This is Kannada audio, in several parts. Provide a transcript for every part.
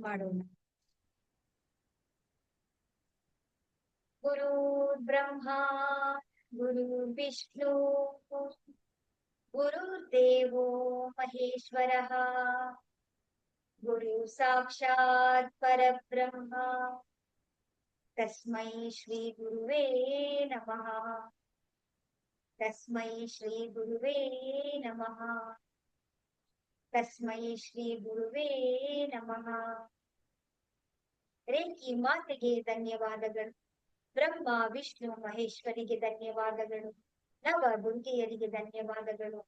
ಮಾಡೋಣ. ಗುರು ಬ್ರಹ್ಮ ಗುರು ವಿಷ್ಣು ಗುರುದೇವೋ ಮಹೇಶ್ವರಃ ಗುರು ಸಾಕ್ಷಾತ್ ಪರಬ್ರಹ್ಮ ತಸ್ಮೈ ಶ್ರೀ ಗುರುವೇ ನಮಃ. ತಸ್ಮೈ ಶ್ರೀ ಗುರುವೇ ನಮಃ. ತಸ್ಮೈ ಶ್ರೀ ಗುರುವೇ ನಮಃ. ರೇಖಿ ಮಾತೆಗೆ ಧನ್ಯವಾದಗಳು. ಬ್ರಹ್ಮ ವಿಷ್ಣು ಮಹೇಶ್ವರಿಗೆ ಧನ್ಯವಾದಗಳು. ನವ ದುರ್ಗೆಯರಿಗೆ ಧನ್ಯವಾದಗಳು.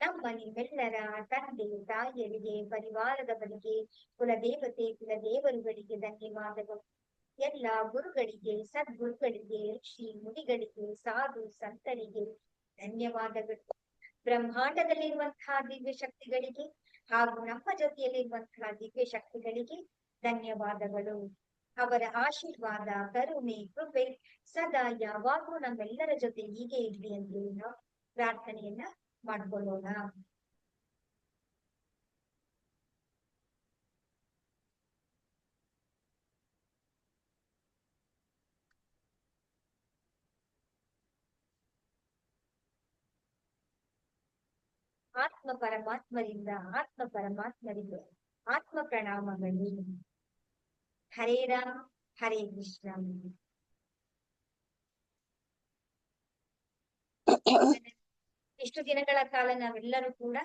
ನಮ್ಮ ನಿಮ್ಮೆಲ್ಲರ ತಂದೆ ತಾಯಿಯರಿಗೆ, ಪರಿವಾರದವರಿಗೆ, ಕುಲದೇವತೆ ಕುಲದೇವರುಗಳಿಗೆ ಧನ್ಯವಾದಗಳು. ಎಲ್ಲ ಗುರುಗಳಿಗೆ, ಸದ್ಗುರುಗಳಿಗೆ, ಋಷಿ ಮುನಿಗಳಿಗೆ, ಸಾಧು ಸಂತರಿಗೆ ಧನ್ಯವಾದಗಳು. ಬ್ರಹ್ಮಾಂಡದಲ್ಲಿರುವಂತಹ ದಿವ್ಯ ಶಕ್ತಿಗಳಿಗೆ ಹಾಗೂ ನಮ್ಮ ಜೊತೆಯಲ್ಲಿರುವಂತಹ ದಿವ್ಯ ಶಕ್ತಿಗಳಿಗೆ ಧನ್ಯವಾದಗಳು. ಅವರ ಆಶೀರ್ವಾದ, ಕರುಣೆ, ಕೃಪೆ ಸದಾ ಯಾವಾಗೂ ನಮ್ಮೆಲ್ಲರ ಜೊತೆ ಹೀಗೆ ಇರ್ಲಿ ಎಂದು ನಾವು ಪ್ರಾರ್ಥನೆಯನ್ನ ಮಾಡ್ಕೊಳ್ಳೋಣ. ಆತ್ಮ ಪರಮಾತ್ಮರಿಂದ ಆತ್ಮ ಪ್ರಣಾಮಗಳು. ಹರೇ ರಾಮ ಹರೇ ಕೃಷ್ಣ. ಇಷ್ಟು ದಿನಗಳ ಕಾಲ ನಾವೆಲ್ಲರೂ ಕೂಡ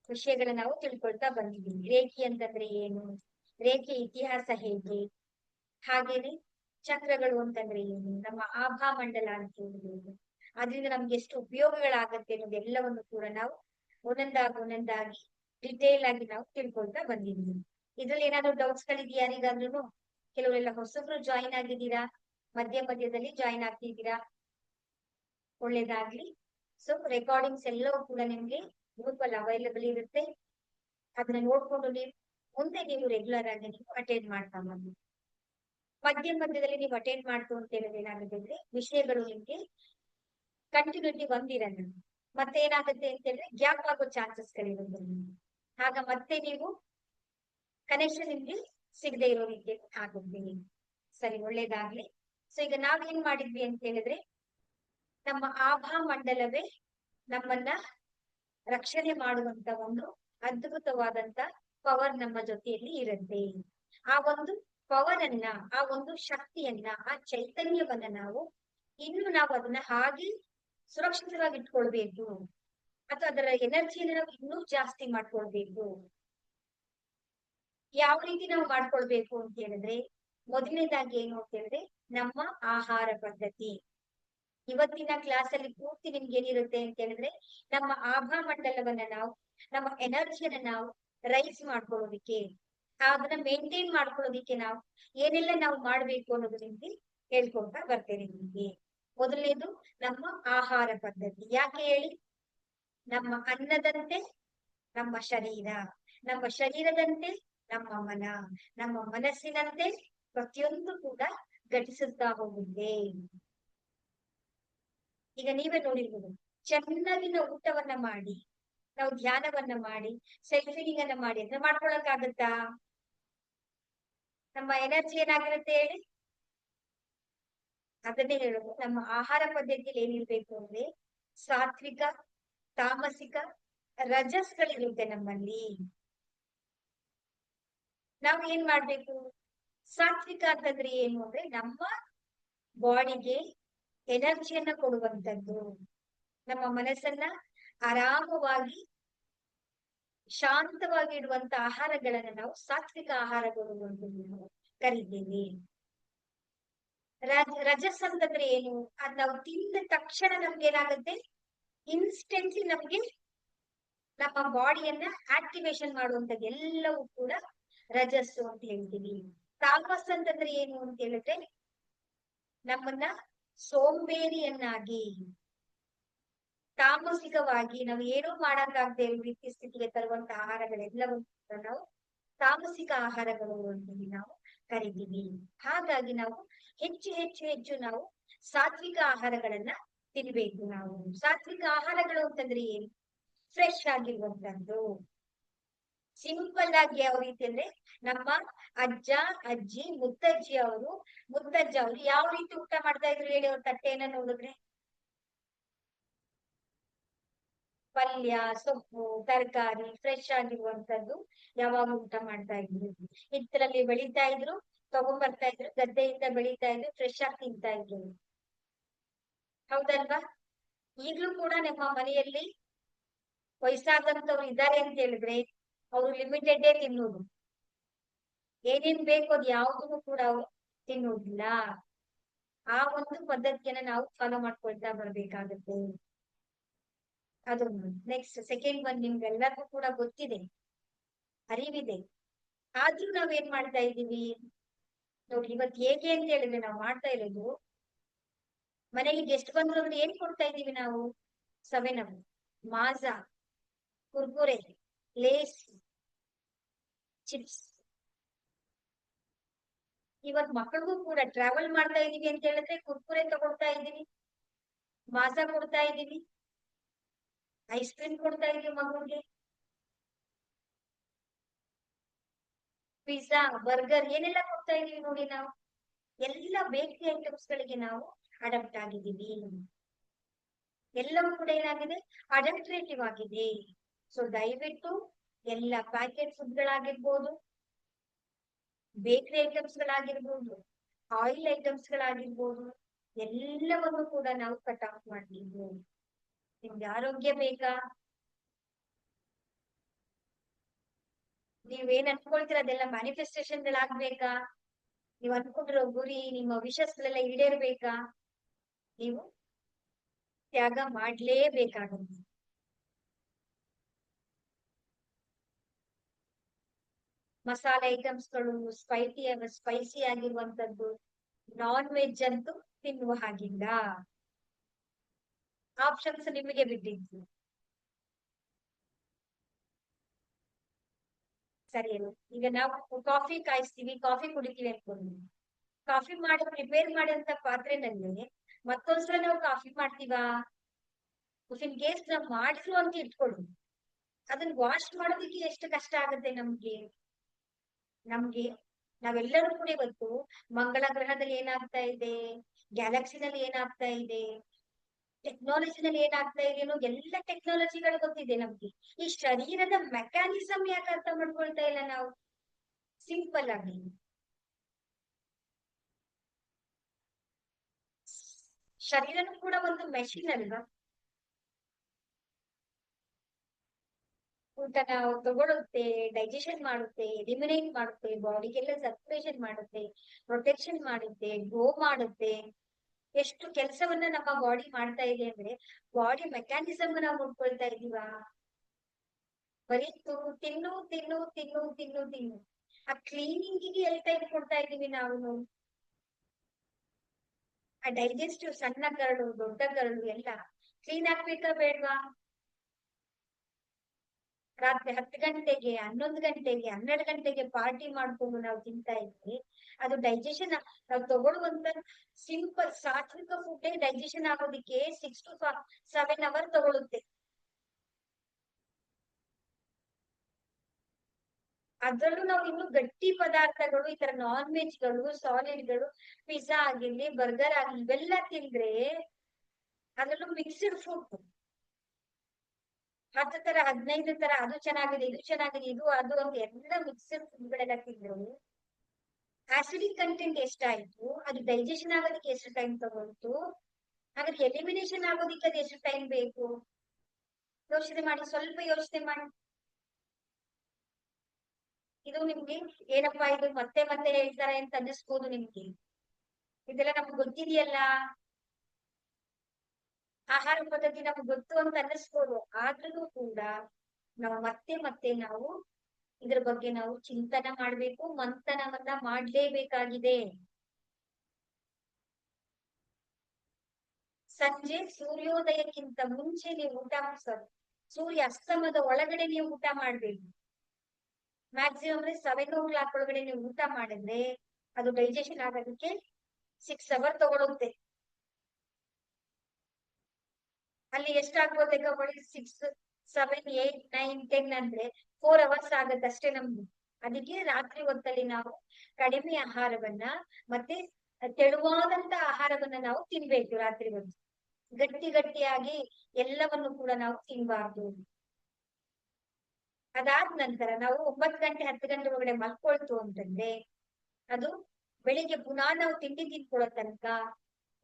ವಿಷಯಗಳನ್ನ ನಾವು ತಿಳ್ಕೊಳ್ತಾ ಬಂದಿದ್ದೀವಿ. ರೇಖಿ ಅಂತಂದ್ರೆ ಏನು, ರೇಖೆ ಇತಿಹಾಸ ಹೇಗೆ, ಹಾಗೇನೆ ಚಕ್ರಗಳು ಅಂತಂದ್ರೆ ಏನು, ನಮ್ಮ ಆಭಾ ಮಂಡಲ ಅಂತ ಹೇಳಿದ್ರು ಅದರಿಂದ ನಮ್ಗೆ ಎಷ್ಟು ಉಪಯೋಗಗಳಾಗತ್ತೆ ಅನ್ನೋದೆಲ್ಲವನ್ನು ಕೂಡ ನಾವು ಒಂದೊಂದಾಗಿ ಡಿಟೇಲ್ ಆಗಿ ನಾವು ತಿಳ್ಕೊಳ್ತಾ ಬಂದಿದ್ದೀವಿ. ಇದ್ರಲ್ಲಿ ಏನಾದ್ರು ಡೌಟ್ಸ್ ಗಳಿದೆಯಾ ಯಾರಿಗಾದ್ರೂ? ಕೆಲವರೆಲ್ಲ ಹೊಸಬ್ರು ಜಾಯಿನ್ ಆಗಿದ್ದೀರಾ, ಮಧ್ಯದಲ್ಲಿ ಜಾಯಿನ್ ಆಗ್ತಿದ್ದೀರಾ, ಒಳ್ಳೇದಾಗ್ಲಿ. ಸೊ ರೆಕಾರ್ಡಿಂಗ್ಸ್ ಎಲ್ಲವೂ ಕೂಡ ನಿಮ್ಗೆ ಗ್ರೂಪ್ ಅಲ್ಲಿ ಅವೈಲೇಬಲ್ ಇರುತ್ತೆ. ಅದನ್ನ ನೋಡ್ಕೊಂಡು ಮುಂದೆ ನೀವು ರೆಗ್ಯುಲರ್ ಆಗಿ ನೀವು ಅಟೆಂಡ್ ಮಾಡ್ತಾ ಬನ್ನಿ. ಮಧ್ಯದಲ್ಲಿ ನೀವು ಅಟೆಂಡ್ ಮಾಡ್ತು ಅಂತ ಹೇಳಿದ್ರೆ ಏನಾಗುತ್ತೆ, ವಿಷಯಗಳು ನಿಮ್ಗೆ ಕಂಟಿನ್ಯೂಟಿ ಬಂದಿರಲ್ಲ. ಮತ್ತೆ ಏನಾಗುತ್ತೆ ಅಂತ ಹೇಳಿದ್ರೆ ಗ್ಯಾಪ್ ಆಗೋ ಚಾನ್ಸಸ್ ಗಳಿರುತ್ತೆ. ಆಗ ಮತ್ತೆ ನೀವು ಕನೆಕ್ಷನ್ ನಿಮ್ಗೆ ಸಿಗದೆ ಇರೋ ರೀತಿ ಆಗುತ್ತೆ. ಸರಿ, ಒಳ್ಳೇದಾಗ್ಲಿ. ಸೊ ಈಗ ನಾವೇನ್ ಮಾಡಿದ್ವಿ ಅಂತ ಹೇಳಿದ್ರೆ, ನಮ್ಮ ಆಭಾ ಮಂಡಲವೇ ನಮ್ಮನ್ನ ರಕ್ಷಣೆ ಮಾಡುವಂತ ಒಂದು ಅದ್ಭುತವಾದಂತ ಪವರ್ ನಮ್ಮ ಜೊತೆಯಲ್ಲಿ ಇರುತ್ತೆ. ಆ ಒಂದು ಪವರ್ ಅನ್ನ, ಆ ಒಂದು ಶಕ್ತಿಯನ್ನ, ಆ ಚೈತನ್ಯವನ್ನ ನಾವು ಅದನ್ನ ಹಾಗೆ ಸುರಕ್ಷಿತವಾಗಿ ಇಟ್ಕೊಳ್ಬೇಕು, ಅಥವಾ ಅದರ ಎನರ್ಜಿಯನ್ನು ನಾವು ಇನ್ನೂ ಜಾಸ್ತಿ ಮಾಡ್ಕೊಳ್ಬೇಕು. ಯಾವ ರೀತಿ ನಾವು ಮಾಡ್ಕೊಳ್ಬೇಕು ಅಂತ ಹೇಳಿದ್ರೆ, ಮೊದಲನೇದಾಗಿ ಏನು ಅಂತ ಹೇಳಿದ್ರೆ ನಮ್ಮ ಆಹಾರ ಪದ್ಧತಿ. ಇವತ್ತಿನ ಕ್ಲಾಸ್ ಅಲ್ಲಿ ಪೂರ್ತಿ ನಿಮ್ಗೆ ಏನಿರುತ್ತೆ ಅಂತ ಹೇಳಿದ್ರೆ, ನಮ್ಮ ಆಭಾ ಮಂಡಲವನ್ನ ನಾವು, ನಮ್ಮ ಎನರ್ಜಿಯನ್ನ ನಾವು ರೈಸ್ ಮಾಡ್ಕೊಳ್ಳೋದಿಕ್ಕೆ, ಅದನ್ನ ಮೇಂಟೈನ್ ಮಾಡ್ಕೊಳ್ಳೋದಿಕ್ಕೆ ನಾವು ಏನೆಲ್ಲ ನಾವು ಮಾಡ್ಬೇಕು ಅನ್ನೋದು ನಿಮ್ಗೆ ಹೇಳ್ಕೊಳ್ತಾ ಬರ್ತೇನೆ ನಿಮ್ಗೆ. ಮೊದಲನೇದು ನಮ್ಮ ಆಹಾರ ಪದ್ಧತಿ. ಯಾಕೆ ಹೇಳಿ? ನಮ್ಮ ಅನ್ನದಂತೆ ನಮ್ಮ ಶರೀರ, ನಮ್ಮ ಶರೀರದಂತೆ ನಮ್ಮ ಮನ, ನಮ್ಮ ಮನಸ್ಸಿನಂತೆ ಪ್ರತಿಯೊಂದು ಕೂಡ ಘಟಿಸುತ್ತಾ ಹೋಗುತ್ತೆ. ಈಗ ನೀವೇ ನೋಡಿರ್ಬೋದು, ಚೆನ್ನಾಗಿ ನಾವು ಊಟವನ್ನ ಮಾಡಿ, ನಾವು ಧ್ಯಾನವನ್ನ ಮಾಡಿ, ಸೆಲ್ಫಿಂಗ್ ಅನ್ನ ಮಾಡಿ ಅದನ್ನ ಮಾಡ್ಕೊಳಕ್ಕಾಗತ್ತಾ? ನಮ್ಮ ಎನರ್ಜಿ ಏನಾಗಿರುತ್ತೆ ಹೇಳಿ? ಅದನ್ನೇ ಹೇಳೋದು, ನಮ್ಮ ಆಹಾರ ಪದ್ಧತಿಯಲ್ಲಿ ಏನಿರ್ಬೇಕು ಅಂದ್ರೆ ಸಾತ್ವಿಕ, ತಾಮಸಿಕ, ರಜಸ್ಗಳಿರುತ್ತೆ ನಮ್ಮಲ್ಲಿ. ನಾವು ಏನ್ ಮಾಡ್ಬೇಕು? ಸಾತ್ವಿಕ ಅಂತಂದ್ರೆ ಏನು ಅಂದ್ರೆ ನಮ್ಮ ಬಾಡಿಗೆ ಎನರ್ಜಿಯನ್ನ ಕೊಡುವಂತದ್ದು, ನಮ್ಮ ಮನಸ್ಸನ್ನ ಆರಾಮವಾಗಿ ಶಾಂತವಾಗಿ ಇಡುವಂತ ಆಹಾರಗಳನ್ನ ನಾವು ಸಾತ್ವಿಕ ಆಹಾರಗಳು ಅಂತ ನಾವು ಕರಿತೀವಿ. ರಜಸ್ ಅಂತಂದ್ರೆ ಏನು? ಅದ್ ನಾವು ತಿಂದ ತಕ್ಷಣ ನಮ್ಗೆ ಏನಾಗುತ್ತೆ, ಇನ್ಸ್ಟೆಂಟ್ಲಿ ನಮ್ಗೆ ನಮ್ಮ ಬಾಡಿಯನ್ನ ಆಕ್ಟಿವೇಶನ್ ಮಾಡುವಂತದ್ದು ಎಲ್ಲವೂ ಕೂಡ ರಜಸ್ಸು ಅಂತ ಹೇಳ್ತೀವಿ. ತಾಮಸ್ ಅಂತಂದ್ರೆ ಏನು ಅಂತ ಹೇಳಿದ್ರೆ, ನಮ್ಮನ್ನ ಸೋಂಬೇರಿಯನ್ನಾಗಿ, ತಾಮಸಿಕವಾಗಿ ನಾವು ಏನೂ ಮಾಡಕ್ಕಾಗದೆ ರೀತಿ ಸ್ಥಿತಿಗೆ ತರುವಂತ ಆಹಾರಗಳೆಲ್ಲವೂ ನಾವು ತಾಮಸಿಕ ಆಹಾರಗಳು ಅಂತ ನಾವು ಕರಿತೀವಿ. ಹಾಗಾಗಿ ನಾವು ಹೆಚ್ಚು ನಾವು ಸಾತ್ವಿಕ ಆಹಾರಗಳನ್ನ ತಿನ್ಬೇಕು. ನಾವು ಸಾತ್ವಿಕ ಆಹಾರಗಳು ಅಂತಂದ್ರೆ ಏನು? ಫ್ರೆಶ್ ಆಗಿರುವಂತದ್ದು, ಸಿಂಪಲ್ ಆಗಿ ಯಾವ ರೀತಿ ಅಂದ್ರೆ ನಮ್ಮ ಅಜ್ಜ ಅಜ್ಜಿ ಮುತ್ತಜ್ಜಿ ಮುತ್ತಜ್ಜ ಅವರು ಯಾವ ರೀತಿ ಊಟ ಮಾಡ್ತಾ ಇದ್ರು ಹೇಳಿ, ಅವ್ರ ತಟ್ಟೆಯನ್ನ ನೋಡಿದ್ರೆ ಪಲ್ಯ ಸೊಪ್ಪು ತರಕಾರಿ ಫ್ರೆಶ್ ಆಗಿರುವಂತದ್ದು ಯಾವಾಗ ಊಟ ಮಾಡ್ತಾ ಇದ್ರು. ಹಿತ್ತಲಲ್ಲಿ ಬೆಳೀತಾ ಇದ್ರು, ತಗೊಂಡ್ಬರ್ತಾ ಇದ್ರು, ಗದ್ದೆಯಿಂದ ಬೆಳೀತಾ ಇದ್ರು, ಫ್ರೆಶ್ ಆಗಿ ತಿಂತಾ ಇದ್ರು. ಹೌದಲ್ವಾ? ಈಗ್ಲೂ ಕೂಡ ನಮ್ಮ ಮನೆಯಲ್ಲಿ ವಯಸ್ಸಾದಂತವ್ರು ಇದ್ದಾರೆ ಅಂತ ಹೇಳಿದ್ರೆ ಅವರು ಲಿಮಿಟೆಡ್ ತಿನ್ನೋದು. ಏನೇನ್ ಬೇಕು ಅದ್ ಯಾವ್ದನ್ನು ಕೂಡ ಅವ್ರು ತಿನ್ನೋದಿಲ್ಲ. ಆ ಒಂದು ಪದ್ಧತಿಯನ್ನ ನಾವು ಫಾಲೋ ಮಾಡ್ಕೊಳ್ತಾ ಬರ್ಬೇಕಾಗತ್ತೆ. ಅದೊಂದು. ನೆಕ್ಸ್ಟ್ ಸೆಕೆಂಡ್ ಒನ್ ನಿಮ್ಗೆಲ್ಲರಿಗೂ ಕೂಡ ಗೊತ್ತಿದೆ, ಅರಿವಿದೆ. ಆದ್ರೂ ನಾವೇನ್ ಮಾಡ್ತಾ ಇದ್ದೀವಿ ನೋಡಿ, ಇವತ್ತು ಹೇಗೆ ಅಂತ ಹೇಳಿದ್ರೆ ನಾವು ಮಾಡ್ತಾ ಇರೋದು, ಮನೆಗೆ ಗೆಸ್ಟ್ ಬಂದ್ರು ಅಂದ್ರೆ ಏನ್ ಕೊಡ್ತಾ ಇದೀವಿ ನಾವು? 7 ಅಪ್, ಮಾಜಾ, ಕುರ್ಕುರೆ, ಲೇಸ್, ಚಿಪ್ಸ್. ಇವತ್ ಮಕ್ಕಳಿಗೂ ಕೂಡ ಟ್ರಾವೆಲ್ ಮಾಡ್ತಾ ಇದೀವಿ ಅಂತ ಹೇಳಿದ್ರೆ ಕುರ್ಕುರೆ ತಗೊಳ್ತಾ ಇದೀವಿ, ಮಾಜಾ ಕೊಡ್ತಾ ಇದೀವಿ, ಐಸ್ ಕ್ರೀಮ್ ಕೊಡ್ತಾ ಇದೀವಿ ಮಗುಗೆ, ಪಿಜ್ಜಾ ಬರ್ಗರ್ ಏನೆಲ್ಲ ಕೊಡ್ತಾ ಇದೀವಿ ನೋಡಿ ನಾವು. ಎಲ್ಲ ಬೇಕರಿ ಐಟಮ್ಸ್ ಗಳಿಗೆ ನಾವು ಅಡಾಪ್ಟ್ ಆಗಿದ್ದೀವಿ. ಎಲ್ಲವೂ ಕೂಡ ಏನಾಗಿದೆ? ಅಡಲ್ಟ್ರೇಟಿವ್ ಆಗಿದೆ. ಸೊ ದಯವಿಟ್ಟು ಎಲ್ಲ ಪ್ಯಾಕೆಟ್ ಫುಡ್ ಗಳಾಗಿರ್ಬೋದು, ಬೇಕರಿ ಐಟಮ್ಸ್ ಗಳಾಗಿರ್ಬೋದು, ಆಯಿಲ್ ಐಟಮ್ಸ್ ಗಳಾಗಿರ್ಬೋದು, ಎಲ್ಲವನ್ನು ಕೂಡ ನಾವು ಕಟ್ ಆಫ್ ಮಾಡ್ತೀವಿ. ನಿಮ್ಗೆ ಆರೋಗ್ಯ ಬೇಕಾ? ನೀವೇನ್ ಅನ್ಕೊಳ್ತೀರ ಅದೆಲ್ಲ ಮ್ಯಾನಿಫೆಸ್ಟೇಷನ್ ಗಳಾಗ್ಬೇಕಾ? ನೀವ್ ಅನ್ಕೊಂಡಿರೋ ಗುರಿ, ನಿಮ್ಮ ವಿಷಸ್ಗಳೆಲ್ಲ ಈಡೇರ್ಬೇಕಾ? ನೀವು ತ್ಯಾಗ ಮಾಡ್ಲೇಬೇಕಾಗುತ್ತೆ. ಮಸಾಲೆ ಐಟಮ್ಸ್ ಗಳು, ಸ್ಪೈಸಿ ಆಗಿರುವಂತದ್ದು, ನಾನ್ ವೆಜ್ ಅಂತೂ ತಿನ್ನುವ ಹಾಗಿಲ್ಲ. ಆಪ್ಷನ್ಸ್ ನಿಮಗೆ ಬಿಟ್ಟಿದ್ದು. ಸರಿ ಅಲ್ಲ? ಈಗ ನಾವು ಕಾಫಿ ಕಾಯಿಸ್ತೀವಿ, ಕಾಫಿ ಕುಡಿತೀವಿ ಅನ್ಕೊಂಡು, ಕಾಫಿ ಮಾಡಿ ಪ್ರಿಪೇರ್ ಮಾಡಿದಂತ ಪಾತ್ರೆನಲ್ಲಿ ಮತ್ತೊಂದ್ಸಲ ನಾವು ಕಾಫಿ ಮಾಡ್ತೀವಾ? ಇನ್ ಕೇಸ್ ನಾವ್ ಮಾಡಿದ್ರು ಅಂತ ಇಟ್ಕೊಳ್ಳಿ, ಅದನ್ನ ವಾಶ್ ಮಾಡೋದಕ್ಕೆ ಎಷ್ಟು ಕಷ್ಟ ಆಗುತ್ತೆ ನಮ್ಗೆ. ನಾವೆಲ್ಲರೂ ಕೂಡ ಇವತ್ತು ಮಂಗಳ ಗ್ರಹದಲ್ಲಿ ಏನಾಗ್ತಾ ಇದೆ, ಗ್ಯಾಲಕ್ಸಿನಲ್ಲಿ ಏನಾಗ್ತಾ ಇದೆ, ಟೆಕ್ನಾಲಜಿನಲ್ಲಿ ಏನಾಗ್ತಾ ಇದೆ ಅನ್ನೋ ಎಲ್ಲ ಟೆಕ್ನಾಲಜಿಗಳು ಗೊತ್ತಿದೆ ನಮ್ಗೆ. ಈ ಶರೀರದ ಮೆಕ್ಯಾನಿಸಮ್ ಯಾಕೆ ಅರ್ಥ ಮಾಡ್ಕೊಳ್ತಾ ಇಲ್ಲ ನಾವು? ಸಿಂಪಲ್ ಆಗಿ ಶರೀರನು ಕೂಡ ಒಂದು ಮೆಷಿನ್ ಅಲ್ವಾ? ಊಟ ನಾವು ತಗೊಳುತ್ತೆ, ಡೈಜೆಷನ್ ಮಾಡುತ್ತೆ, ಎಲಿಮಿನೇಟ್ ಮಾಡುತ್ತೆ, ಬಾಡಿಗೆಲ್ಲ ಸರ್ಕ್ಯುಲೇಷನ್ ಮಾಡುತ್ತೆ, ಪ್ರೊಟೆಕ್ಷನ್ ಮಾಡುತ್ತೆ, ಗ್ರೋ ಮಾಡುತ್ತೆ. ಎಷ್ಟು ಕೆಲಸವನ್ನ ನಮ್ಮ ಬಾಡಿ ಮಾಡ್ತಾ ಇದೆ ಅಂದ್ರೆ ಬಾಡಿ ಮೆಕ್ಯಾನಿಸಮ್ ನಾವು ನೋಡ್ಕೊಳ್ತಾ ಇದೀವಾ? ಬರೀ ತಿನ್ನು ತಿನ್ನು ತಿನ್ನು ತಿನ್ನು ತಿನ್ನು. ಆ ಕ್ಲೀನಿಂಗಿಗೆ ಎಲ್ಲಿ ಟೈಮ್ ಕೊಡ್ತಾ ಇದೀವಿ ನಾವು? ಆ ಡೈಜೆಸ್ಟಿವ್ ಸಣ್ಣ ಕರಳು ದೊಡ್ಡ ಕರಳು ಎಲ್ಲ ಕ್ಲೀನ್ ಆಗ್ಬೇಕಾ ಬೇಡ್ವಾ? ರಾತ್ರಿ 10 ಗಂಟೆಗೆ 11 ಗಂಟೆಗೆ 12 ಗಂಟೆಗೆ ಪಾರ್ಟಿ ಮಾಡ್ಕೊಂಡು ನಾವು ತಿಂತಾ ಇದ್ವಿ. ಅದು ಡೈಜೆಷನ್ ನಾವು ತಗೊಳ್ಳುವಂತ ಸಿಂಪಲ್ ಸಾತ್ವಿಕ ಫುಡ್ ಡೈಜೆಷನ್ ಆಗೋದಿಕ್ಕೆ 6 to 7 ಅವರ್ ತಗೊಳುತ್ತೆ. ಅದ್ರಲ್ಲೂ ನಾವು ಇನ್ನು ಗಟ್ಟಿ ಪದಾರ್ಥಗಳು, ಈ ತರ ನಾನ್ ವೆಜ್ ಗಳು, ಸಾಲಿಡ್ ಗಳು, ಪಿಜ್ಜಾ ಆಗಿರ್ಲಿ, ಬರ್ಗರ್ ಆಗಿರ್ಲಿ, ಇವೆಲ್ಲ ತಿಂದ್ರೆ ಅದ್ರಲ್ಲೂ ಮಿಕ್ಸ್ಡ್ ಫುಡ್ 10 ತರ 15 ತರ, ಅದು ಚೆನ್ನಾಗಿದೆ ಇದು ಚೆನ್ನಾಗಿದೆ ಇದು ಅದು ಅಂತ ಎಲ್ಲ ಮಿಕ್ಸ್ಡ್ ಫುಡ್ ಗಳೆಲ್ಲ ತಿಂದ್ರು ಆಸಿಡಿಕ್ ಕಂಟೆಂಟ್ ಎಷ್ಟಾಯ್ತು, ಅದು ಡೈಜೆಷನ್ ಆಗೋದಕ್ಕೆ ಎಷ್ಟು ಟೈಮ್ ತಗೊಳ್ತು, ಹಾಗಾದ್ರೆ ಎಲಿಮಿನೇಷನ್ ಆಗೋದಿಕ್ಕೆ ಅದು ಎಷ್ಟು ಟೈಮ್ ಬೇಕು? ಯೋಚನೆ ಮಾಡಿ, ಸ್ವಲ್ಪ ಯೋಚನೆ ಮಾಡಿ. ಇದು ನಿಮ್ಗೆ ಏನಪ್ಪಾ ಇದು ಮತ್ತೆ ಮತ್ತೆ ಹೇಳ್ತಾರೆ ಅಂತ ಅನ್ನಿಸ್ಬೋದು ನಿಮ್ಗೆ. ಇದೆಲ್ಲ ನಮ್ಗೆ ಗೊತ್ತಿದೆಯಲ್ಲ, ಆಹಾರ ಪದ್ಧತಿ ನಮ್ಗೆ ಗೊತ್ತು ಅಂತ ಅನ್ನಿಸ್ಬೋದು. ಆದ್ರೂ ಕೂಡ ನಾವು ಮತ್ತೆ ಮತ್ತೆ ನಾವು ಇದ್ರ ಬಗ್ಗೆ ನಾವು ಚಿಂತನೆ ಮಾಡ್ಬೇಕು, ಮಂಥನವನ್ನ ಮಾಡ್ಲೇಬೇಕಾಗಿದೆ. ಸಂಜೆ ಸೂರ್ಯೋದಯಕ್ಕಿಂತ ಮುಂಚೆ ನೀವು ಊಟ ಸೂರ್ಯ ಅಸ್ತಮದ ಒಳಗಡೆ ನೀವು ಊಟ ಮಾಡ್ಬೇಕು. ಮ್ಯಾಕ್ಸಿಮಮ್ 7 o'clock ಒಳಗಡೆ ನೀವು ಊಟ ಮಾಡಿದ್ರೆ ಅದು ಡೈಜೆಷನ್ ಆಗೋದಕ್ಕೆ 6 ಅವರ್ ತಗೊಳುತ್ತೆ. ಅಲ್ಲಿ ಎಷ್ಟಾಗ್ಬೋದು ಈಗ 6, 7, 8, 9, 10 ಅಂದ್ರೆ 4 ಅವರ್ಸ್ ಆಗತ್ತಷ್ಟೇ ನಮ್ದು. ಅದಕ್ಕೆ ರಾತ್ರಿ ಹೊತ್ತಲ್ಲಿ ನಾವು ಕಡಿಮೆ ಆಹಾರವನ್ನ ಮತ್ತೆ ತೆಳುವಾದಂತ ಆಹಾರವನ್ನ ನಾವು ತಿನ್ಬೇಕು. ರಾತ್ರಿ ಹೊತ್ತು ಗಟ್ಟಿಯಾಗಿ ಎಲ್ಲವನ್ನು ಕೂಡ ನಾವು ತಿನ್ಬಾರ್ದು. ಅದಾದ ನಂತರ ನಾವು 9 ಗಂಟೆ 10 ಗಂಟೆ ಒಳಗಡೆ ಮಲ್ಕೊಳ್ತು ಅಂತಂದ್ರೆ ಅದು ಬೆಳಿಗ್ಗೆ ಪುನಃ ನಾವು ತಿಂಡಿ ತಿನ್ಕೊಳ್ಳೋ ತನಕ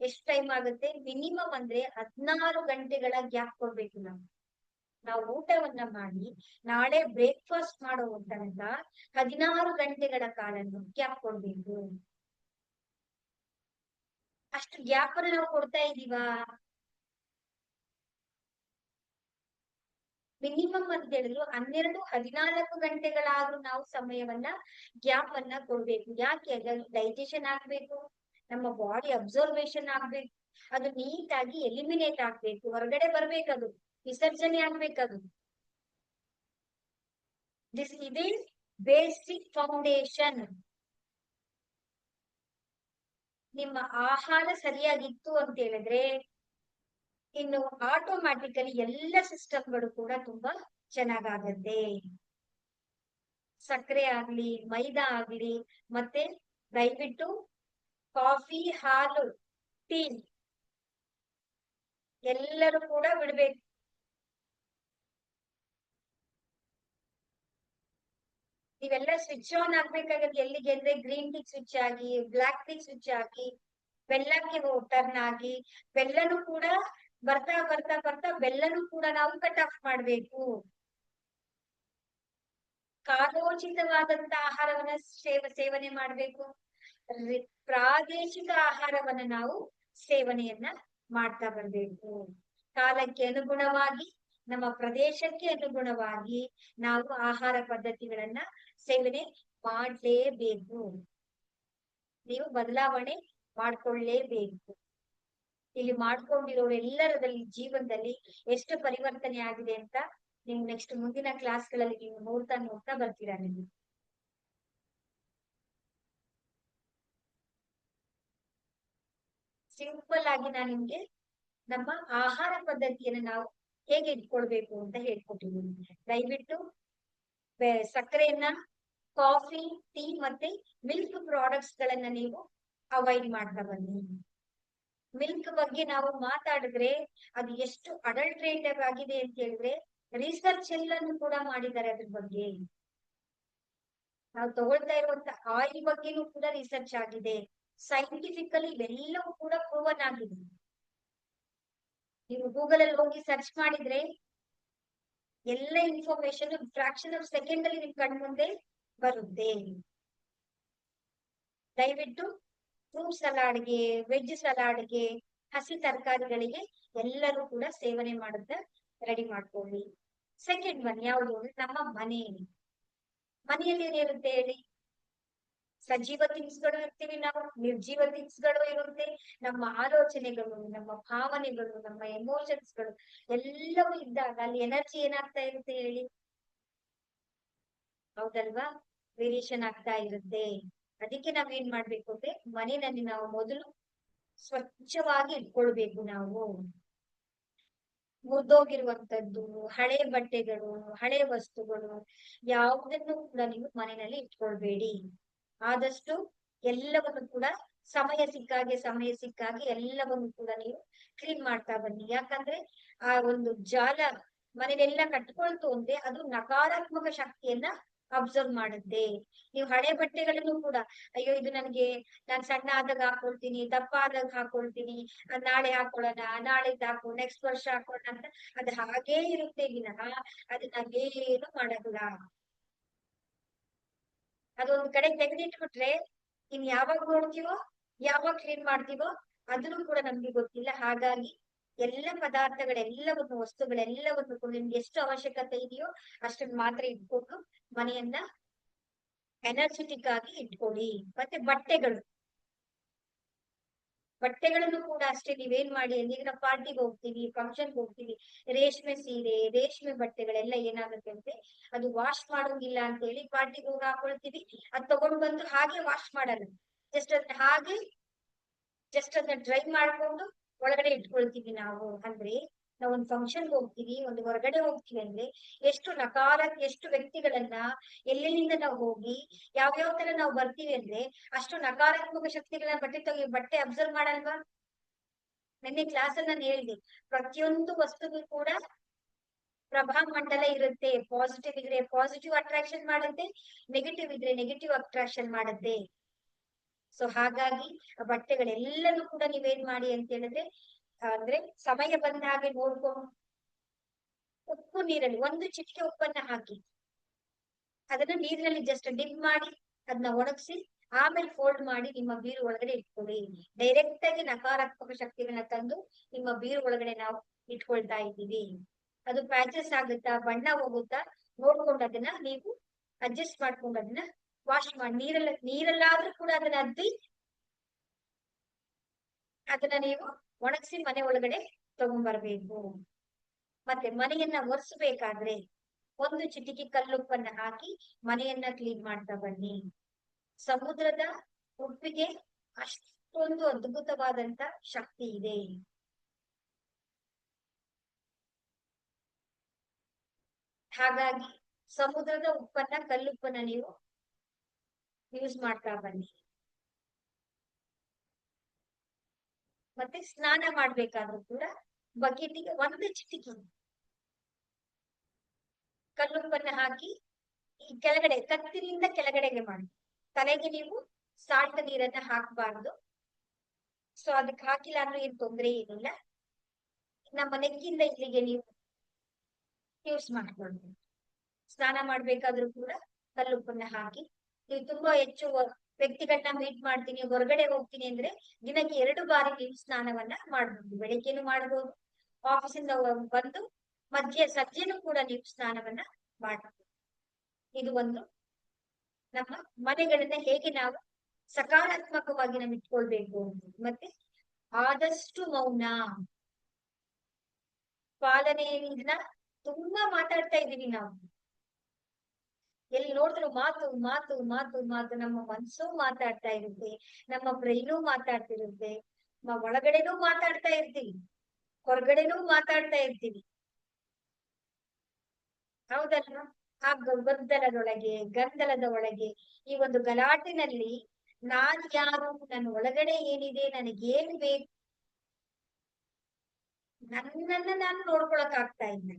ಎಷ್ಟ್ ಟೈಮ್ ಆಗುತ್ತೆ? ಮಿನಿಮಮ್ ಅಂದ್ರೆ 16 ಗಂಟೆಗಳ ಗ್ಯಾಪ್ ಕೊಡ್ಬೇಕು ನಾವು ಊಟವನ್ನ ಮಾಡಿ ನಾಳೆ ಬ್ರೇಕ್ಫಾಸ್ಟ್ ಮಾಡೋ ತನಕ 16 ಗಂಟೆಗಳ ಕಾಲನ್ನು ಗ್ಯಾಪ್ ಕೊಡ್ಬೇಕು. ಅಷ್ಟು ಗ್ಯಾಪ್ ಅನ್ನು ನಾವು ಕೊಡ್ತಾ ಇದೀವಾ? ಮಿನಿಮಮ್ ಅಂತ ಹೇಳಿದ್ರು 12-14 ಗಂಟೆಗಳಾದ್ರೂ ನಾವು ಸಮಯವನ್ನ ಗ್ಯಾಪ್ ಅನ್ನ ಕೊಡ್ಬೇಕು. ಯಾಕೆ? ಅದರಲ್ಲಿ ಡೈಜೆಷನ್ ಆಗ್ಬೇಕು, ನಮ್ಮ ಬಾಡಿ ಅಬ್ಸರ್ವೇಷನ್ ಆಗ್ಬೇಕು, ಅದು ನೀಟಾಗಿ ಎಲಿಮಿನೇಟ್ ಆಗ್ಬೇಕು, ಹೊರಗಡೆ ಬರ್ಬೇಕದು, ವಿಸರ್ಜನೆ ಆಗ್ಬೇಕದು. ಇದೇ ಬೇಸಿಕ್ ಫೌಂಡೇಶನ್. ನಿಮ್ಮ ಆಹಾರ ಸರಿಯಾಗಿತ್ತು ಅಂತ ಹೇಳಿದ್ರೆ ಇನ್ನು ಆಟೋಮ್ಯಾಟಿಕಲಿ ಎಲ್ಲ ಸಿಸ್ಟಮ್ಗಳು ಕೂಡ ತುಂಬಾ ಚೆನ್ನಾಗಾಗತ್ತೆ. ಸಕ್ಕರೆ ಆಗ್ಲಿ, ಮೈದಾ ಆಗ್ಲಿ, ಮತ್ತೆ ದಯವಿಟ್ಟು ಕಾಫಿ, ಹಾಲು, ಟೀ ಎಲ್ಲರೂ ಕೂಡ ಬಿಡ್ಬೇಕು. ನೀವೆಲ್ಲ ಸ್ವಿಚ್ ಆನ್ ಆಗ್ಬೇಕಾಗತ್ತೆ. ಎಲ್ಲಿಗೆ ಅಂದ್ರೆ ಗ್ರೀನ್ ಟೀ ಸ್ವಿಚ್ ಆಗಿ, ಬ್ಲಾಕ್ ಟೀ ಸ್ವಿಚ್ ಆಗಿ, ಬೆಲ್ಲಕ್ಕೆ ಟರ್ನ್ ಆಗಿ, ಬೆಲ್ಲನು ಕೂಡ ಬರ್ತಾ ಬರ್ತಾ ಬರ್ತಾ ಬೆಲ್ಲನು ಕೂಡ ನಾವು ಕಟ್ ಆಫ್ ಮಾಡ್ಬೇಕು. ಕಾಲೋಚಿತವಾದಂತ ಆಹಾರವನ್ನ ಸೇವನೆ ಮಾಡ್ಬೇಕು. ಪ್ರಾದೇಶಿಕ ಆಹಾರವನ್ನ ನಾವು ಸೇವನೆಯನ್ನ ಮಾಡ್ತಾ ಬರ್ಬೇಕು. ಕಾಲಕ್ಕೆ ಅನುಗುಣವಾಗಿ, ನಮ್ಮ ಪ್ರದೇಶಕ್ಕೆ ಅನುಗುಣವಾಗಿ ನಾವು ಆಹಾರ ಪದ್ಧತಿಗಳನ್ನ ಸೇವನೆ ಮಾಡ್ಲೇಬೇಕು. ನೀವು ಬದಲಾವಣೆ ಮಾಡ್ಕೊಳ್ಳೇಬೇಕು. ಇಲ್ಲಿ ಮಾಡ್ಕೊಂಡಿರೋರೆಲ್ಲರದಲ್ಲಿ ಜೀವನದಲ್ಲಿ ಎಷ್ಟು ಪರಿವರ್ತನೆ ಆಗಿದೆ ಅಂತ ನೀವು ನೆಕ್ಸ್ಟ್ ಮುಂದಿನ ಕ್ಲಾಸ್ಗಳಲ್ಲಿ ನೀವು ನೋಡ್ತಾ ಬರ್ತೀರಾ. ನೀವು ಸಿಂಪಲ್ ಆಗಿ ನಾನು ನಿಮ್ಗೆ ನಮ್ಮ ಆಹಾರ ಪದ್ಧತಿಯನ್ನು ನಾವು ಹೇಗೆ ಇಟ್ಕೊಳ್ಬೇಕು ಅಂತ ಹೇಳ್ಕೊಟ್ಟಿದ್ದೀನಿ. ದಯವಿಟ್ಟು ಸಕ್ಕರೆಯನ್ನ, ಕಾಫಿ, ಟೀ ಮತ್ತೆ ಮಿಲ್ಕ್ ಪ್ರಾಡಕ್ಟ್ಸ್ ಗಳನ್ನ ನೀವು ಅವಾಯ್ಡ್ ಮಾಡ್ತಾ ಬನ್ನಿ. ಮಿಲ್ಕ್ ಬಗ್ಗೆ ನಾವು ಮಾತಾಡಿದ್ರೆ ಅದು ಎಷ್ಟು ಅಡಲ್ಟ್ರೇಟೆಡ್ ಆಗಿದೆ ಅಂತ ಹೇಳಿದ್ರೆ ರಿಸರ್ಚ್ ಎಲ್ಲಾನು ಕೂಡ ಮಾಡಿದ್ದಾರೆ ಅದ್ರ ಬಗ್ಗೆ. ನಾವು ತಗೊಳ್ತಾ ಇರುವಂತ ಆಯಿಲ್ ಬಗ್ಗೆನೂ ಕೂಡ ರಿಸರ್ಚ್ ಆಗಿದೆ. ಸೈಂಟಿಫಿಕಲಿ ಇವೆಲ್ಲವೂ ಕೂಡ ಪ್ರೂವನ್ ಆಗಿದೆ. ನೀವು ಗೂಗಲ್ ಅಲ್ಲಿ ಹೋಗಿ ಸರ್ಚ್ ಮಾಡಿದ್ರೆ ಎಲ್ಲ ಇನ್ಫಾರ್ಮೇಶನ್ ಫ್ರಾಕ್ಷನ್ ಆಫ್ ಸೆಕೆಂಡ್ ಅಲ್ಲಿ ನಿಮ್ ಕಣ್ ಮುಂದೆ ಬರುತ್ತೆ. ದಯವಿಟ್ಟು ಫ್ರೂಟ್ ಸಲಾಡ್ಗೆ, ವೆಜ್ ಸಲಾಡ್ಗೆ, ಹಸಿ ತರಕಾರಿಗಳಿಗೆ ಎಲ್ಲರೂ ಕೂಡ ಸೇವನೆ ಮಾಡುತ್ತ ರೆಡಿ ಮಾಡ್ಕೊಳ್ಳಿ. ಸೆಕೆಂಡ್ ಒನ್ ಯಾವುದು? ನಮ್ಮ ಮನೆಯಲ್ಲಿ ಏನಿರುತ್ತೆ ಹೇಳಿ? ಸಜೀವ ಥಿಂಗ್ಸ್ಗಳು ಇರ್ತೀವಿ ನಾವು, ನಿರ್ಜೀವ ಥಿಂಗ್ಸ್ಗಳು ಇರುತ್ತೆ. ನಮ್ಮ ಆಲೋಚನೆಗಳು, ನಮ್ಮ ಭಾವನೆಗಳು, ನಮ್ಮ ಎಮೋಷನ್ಸ್ಗಳು ಎಲ್ಲವೂ ಇದ್ದಾಗ ಅಲ್ಲಿ ಎನರ್ಜಿ ಏನಾಗ್ತಾ ಇರುತ್ತೆ ಹೇಳಿ? ಹೌದಲ್ವಾ? ವೇರಿಯೇಷನ್ ಆಗ್ತಾ ಇರುತ್ತೆ. ಅದಕ್ಕೆ ನಾವೇನ್ ಮಾಡ್ಬೇಕು ಅಂದ್ರೆ ಮನೆಯಲ್ಲಿ ನಾವು ಮೊದಲು ಸ್ವಚ್ಛವಾಗಿ ಇಟ್ಕೊಳ್ಬೇಕು. ನಾವು ಮುರಿದೋಗಿರುವಂತದ್ದು, ಹಳೆ ಬಟ್ಟೆಗಳು, ಹಳೆ ವಸ್ತುಗಳು ಯಾವುದನ್ನು ಕೂಡ ನೀವು ಮನೆಯಲ್ಲಿ ಇಟ್ಕೊಳ್ಬೇಡಿ. ಆದಷ್ಟು ಎಲ್ಲವನ್ನು ಕೂಡ ಸಮಯ ಸಿಕ್ಕಾಗೆ ಎಲ್ಲವನ್ನು ಕೂಡ ನೀವು ಕ್ಲೀನ್ ಮಾಡ್ತಾ ಬನ್ನಿ. ಯಾಕಂದ್ರೆ ಆ ಒಂದು ಜಾಲ ಮನೆಯೆಲ್ಲ ಕಟ್ಕೊಳ್ತು ಅಂದ್ರೆ ಅದು ನಕಾರಾತ್ಮಕ ಶಕ್ತಿಯನ್ನ ಅಬ್ಸರ್ವ್ ಮಾಡುತ್ತೆ. ನೀವು ಹಳೆ ಬಟ್ಟೆಗಳನ್ನು ಕೂಡ ಅಯ್ಯೋ ಇದು ನಾನ್ ಸಣ್ಣ ಆದಾಗ ಹಾಕೊಳ್ತೀನಿ, ದಪ್ಪ ಆದಾಗ ಹಾಕೊಳ್ತೀನಿ, ನಾಳೆ ಹಾಕೊಳ್ಳೋಣ, ನಾಳಿದ್ದು ನೆಕ್ಸ್ಟ್ ವರ್ಷ ಹಾಕೊಳ್ಳೋಣ ಅಂತ ಅದು ಹಾಗೇ ಇರುತ್ತೆ ವಿನಃ ಅದನ್ನ ಏನು ಮಾಡಲ್ಲ. ಅದೊಂದು ಕಡೆ ತೆಗೆದಿಟ್ಬಿಟ್ರೆ ಇನ್ ಯಾವಾಗ ನೋಡ್ತೀವೋ, ಯಾವಾಗ ಕ್ಲೀನ್ ಮಾಡ್ತೀವೋ ಅದನ್ನು ಕೂಡ ನಮ್ಗೆ ಗೊತ್ತಿಲ್ಲ. ಹಾಗಾಗಿ ಎಲ್ಲ ಪದಾರ್ಥಗಳೆಲ್ಲವನ್ನು, ವಸ್ತುಗಳೆಲ್ಲವನ್ನು ಕೂಡ ನಿಮ್ಗೆ ಎಷ್ಟು ಅವಶ್ಯಕತೆ ಇದೆಯೋ ಅಷ್ಟನ್ನು ಮಾತ್ರ ಇಟ್ಕೊಂಡು ಮನೆಯನ್ನ ಎನರ್ಜೆಟಿಕ್ ಆಗಿ ಇಟ್ಕೊಳ್ಳಿ. ಮತ್ತೆ ಬಟ್ಟೆಗಳನ್ನು ಕೂಡ ಅಷ್ಟೇ ನೀವೇನ್ ಮಾಡಿ ಅಂದ್ರೆ, ಈಗ ನಾವು ಪಾರ್ಟಿಗೆ ಹೋಗ್ತೀವಿ, ಫಂಕ್ಷನ್ಗೆ ಹೋಗ್ತೀವಿ, ರೇಷ್ಮೆ ಸೀರೆ, ರೇಷ್ಮೆ ಬಟ್ಟೆಗಳೆಲ್ಲ ಏನಾಗುತ್ತೆ ಅಂದ್ರೆ ಅದು ವಾಶ್ ಮಾಡೋಂಗಿಲ್ಲ ಅಂತ ಹೇಳಿ ಪಾರ್ಟಿಗೆ ಹೋಗಿ ಹಾಕೊಳ್ತೀವಿ. ಅದ್ ತಗೊಂಡ್ ಬಂದು ಹಾಗೆ ವಾಶ್ ಮಾಡಲ್ಲ, ಜಸ್ಟ್ ಅದನ್ನ ಡ್ರೈ ಮಾಡ್ಕೊಂಡು ಒಳಗಡೆ ಇಟ್ಕೊಳ್ತೀವಿ ನಾವು. ಅಂದ್ರೆ ನಾವು ಒಂದು ಫಂಕ್ಷನ್ ಹೋಗ್ತೀವಿ, ಒಂದು ಹೊರಗಡೆ ಹೋಗ್ತೀವಿ ಅಂದ್ರೆ ಎಷ್ಟು ವ್ಯಕ್ತಿಗಳನ್ನ ಎಲ್ಲೆಲ್ಲಿಂದ ನಾವು ಹೋಗಿ ಯಾವ್ಯಾವ ತರ ನಾವು ಬರ್ತೀವಿ ಅಂದ್ರೆ ಅಷ್ಟು ನಕಾರಾತ್ಮಕ ಶಕ್ತಿಗಳನ್ನ ಬಟ್ಟೆ ಅಬ್ಸರ್ವ್ ಮಾಡಲ್ವಾ? ನಿನ್ನೆ ಕ್ಲಾಸ್ ಅಲ್ಲಿ ನಾನು ಹೇಳಿದೆ, ಪ್ರತಿಯೊಂದು ವಸ್ತುಗೂ ಕೂಡ ಪ್ರಭಾ ಮಂಡಲ ಇರುತ್ತೆ. ಪಾಸಿಟಿವ್ ಇದ್ರೆ ಪಾಸಿಟಿವ್ ಅಟ್ರಾಕ್ಷನ್ ಮಾಡುತ್ತೆ, ನೆಗೆಟಿವ್ ಇದ್ರೆ ನೆಗೆಟಿವ್ ಅಟ್ರಾಕ್ಷನ್ ಮಾಡುತ್ತೆ. ಸೊ ಹಾಗಾಗಿ ಆ ಬಟ್ಟೆಗಳೆಲ್ಲನೂ ಕೂಡ ನೀವೇನ್ ಮಾಡಿ ಅಂತ ಹೇಳಿದ್ರೆ, ಅಂದ್ರೆ ಸಮಯ ಬಂದ ಹಾಗೆ ನೋಡ್ಕೊಂಡು ಉಪ್ಪು ನೀರಲ್ಲಿ ಒಂದು ಚಿಟಿಕೆ ಉಪ್ಪನ್ನ ಹಾಕಿ ಅದನ್ನ ನೀರಿನಲ್ಲಿ ಜಸ್ಟ್ ಡಿಪ್ ಮಾಡಿ ಅದನ್ನ ಒಣಗಿಸಿ ಆಮೇಲೆ ಫೋಲ್ಡ್ ಮಾಡಿ ನಿಮ್ಮ ಬೀರು ಒಳಗಡೆ ಇಟ್ಕೊಳ್ಳಿ. ಡೈರೆಕ್ಟ್ ಆಗಿ ನಕಾರಾತ್ಮಕ ಶಕ್ತಿಗಳನ್ನ ತಂದು ನಿಮ್ಮ ಬೀರು ಒಳಗಡೆ ನಾವು ಇಟ್ಕೊಳ್ತಾ ಇದ್ದೀವಿ. ಅದು ಪ್ಯಾಚಸ್ ಆಗುತ್ತಾ, ಬಣ್ಣ ಹೋಗುತ್ತಾ ನೋಡ್ಕೊಂಡು ಅದನ್ನ ನೀವು ಅಡ್ಜಸ್ಟ್ ಮಾಡ್ಕೊಂಡು ಅದನ್ನ ವಾಶ್ ಮಾಡಿ ನೀರಲ್ಲಾದ್ರೂ ಕೂಡ ಅದನ್ನ ಅದ್ದಿ ಅದನ್ನ ನೀವು ಒಣಗಿಸಿ ಮನೆ ಒಳಗಡೆ ತಗೊಂಡ್ಬರ್ಬೇಕು. ಮತ್ತೆ ಮನೆಯನ್ನ ಒರೆಸ್ಬೇಕಾದ್ರೆ ಒಂದು ಚಿಟಿಕೆ ಕಲ್ಲುಪ್ಪನ್ನ ಹಾಕಿ ಮನೆಯನ್ನ ಕ್ಲೀನ್ ಮಾಡ್ತಾ ಬನ್ನಿ. ಸಮುದ್ರದ ಉಪ್ಪಿಗೆ ಅಷ್ಟೊಂದು ಅದ್ಭುತವಾದಂತ ಶಕ್ತಿ ಇದೆ. ಹಾಗಾಗಿ ಸಮುದ್ರದ ಉಪ್ಪನ್ನ ಕಲ್ಲುಪ್ಪನ್ನ ನೀವು ಯೂಸ್ ಮಾಡ್ತಾ ಬನ್ನಿ. ಮತ್ತೆ ಸ್ನಾನ ಮಾಡ್ಬೇಕಾದ್ರೂ ಕೂಡ ಬಕೆಟಿಗೆ ಒಂದು ಚಿಟಿಕೆ ಕಲ್ಲುಪ್ಪನ್ನ ಹಾಕಿ ಈ ಕೆಳಗಡೆ ಕತ್ತಿನಿಂದ ಕೆಳಗಡೆಗೆ ಮಾಡಿ. ತಲೆಗೆ ನೀವು ಸಾಲ್ಟ್ ನೀರನ್ನ ಹಾಕಬಾರ್ದು. ಸೊ ಅದಕ್ಕೆ ಹಾಕಿಲ್ಲ ಅಂದ್ರೆ ಏನ್ ತೊಂದರೆ ಏನಿಲ್ಲ. ನಮ್ಮ ನೆಕ್ಕಿಂದ ಇಲ್ಲಿಗೆ ನೀವು ಯೂಸ್ ಮಾಡ್ಕೊಳ್ಬೋದು. ಸ್ನಾನ ಮಾಡ್ಬೇಕಾದ್ರೂ ಕೂಡ ಕಲ್ಲುಪ್ಪನ್ನ ಹಾಕಿ. ನೀವು ತುಂಬಾ ಹೆಚ್ಚು ವ್ಯಕ್ತಿಗಳನ್ನ ಮೀಟ್ ಮಾಡ್ತೀನಿ, ಹೊರಗಡೆ ಹೋಗ್ತೀನಿ ಅಂದ್ರೆ ದಿನಕ್ಕೆ 2 ಬಾರಿ ನೀವು ಸ್ನಾನವನ್ನ ಮಾಡ್ಬೋದು. ಬೆಳಿಗ್ಗೆನು ಮಾಡ್ಬೋದು, ಆಫೀಸಿಂದ ಬಂದು ಸಂಜೆನೂ ಕೂಡ ನೀವು ಸ್ನಾನವನ್ನ ಮಾಡ್ಬೋದು. ಇದು ಒಂದು ನಮ್ಮ ಮನೆಗಳನ್ನ ಹೇಗೆ ನಾವು ಸಕಾರಾತ್ಮಕವಾಗಿ ನಾವು ಇಟ್ಕೊಳ್ಬೇಕು. ಮತ್ತೆ ಆದಷ್ಟು ಮೌನ ಪಾಲನೆಯಿಂದ ತುಂಬಾ ಮಾತಾಡ್ತಾ ಇದೀವಿ ನಾವು. ಎಲ್ಲಿ ನೋಡಿದ್ರು ಮಾತು ಮಾತು ಮಾತು ಮಾತು. ನಮ್ಮ ಮನ್ಸು ಮಾತಾಡ್ತಾ ಇರುತ್ತೆ, ನಮ್ಮ ಬ್ರೈನು ಮಾತಾಡ್ತಿರುತ್ತೆ, ನಮ್ಮ ಒಳಗಡೆನೂ ಮಾತಾಡ್ತಾ ಇರ್ತೀವಿ, ಹೊರಗಡೆನೂ ಮಾತಾಡ್ತಾ ಇರ್ತೀವಿ. ಹೌದಲ್ವಾ? ಆ ಗಂದಲದ ಒಳಗೆ ಈ ಒಂದು ಗಲಾಟಿನಲ್ಲಿ ನಾನ್ ಯಾರು, ನನ್ನ ಒಳಗಡೆ ಏನಿದೆ, ನನಗೇನು ಬೇಕು, ನನ್ನನ್ನ ನಾನು ನೋಡ್ಕೊಳಕ್ ಆಗ್ತಾ ಇಲ್ಲ.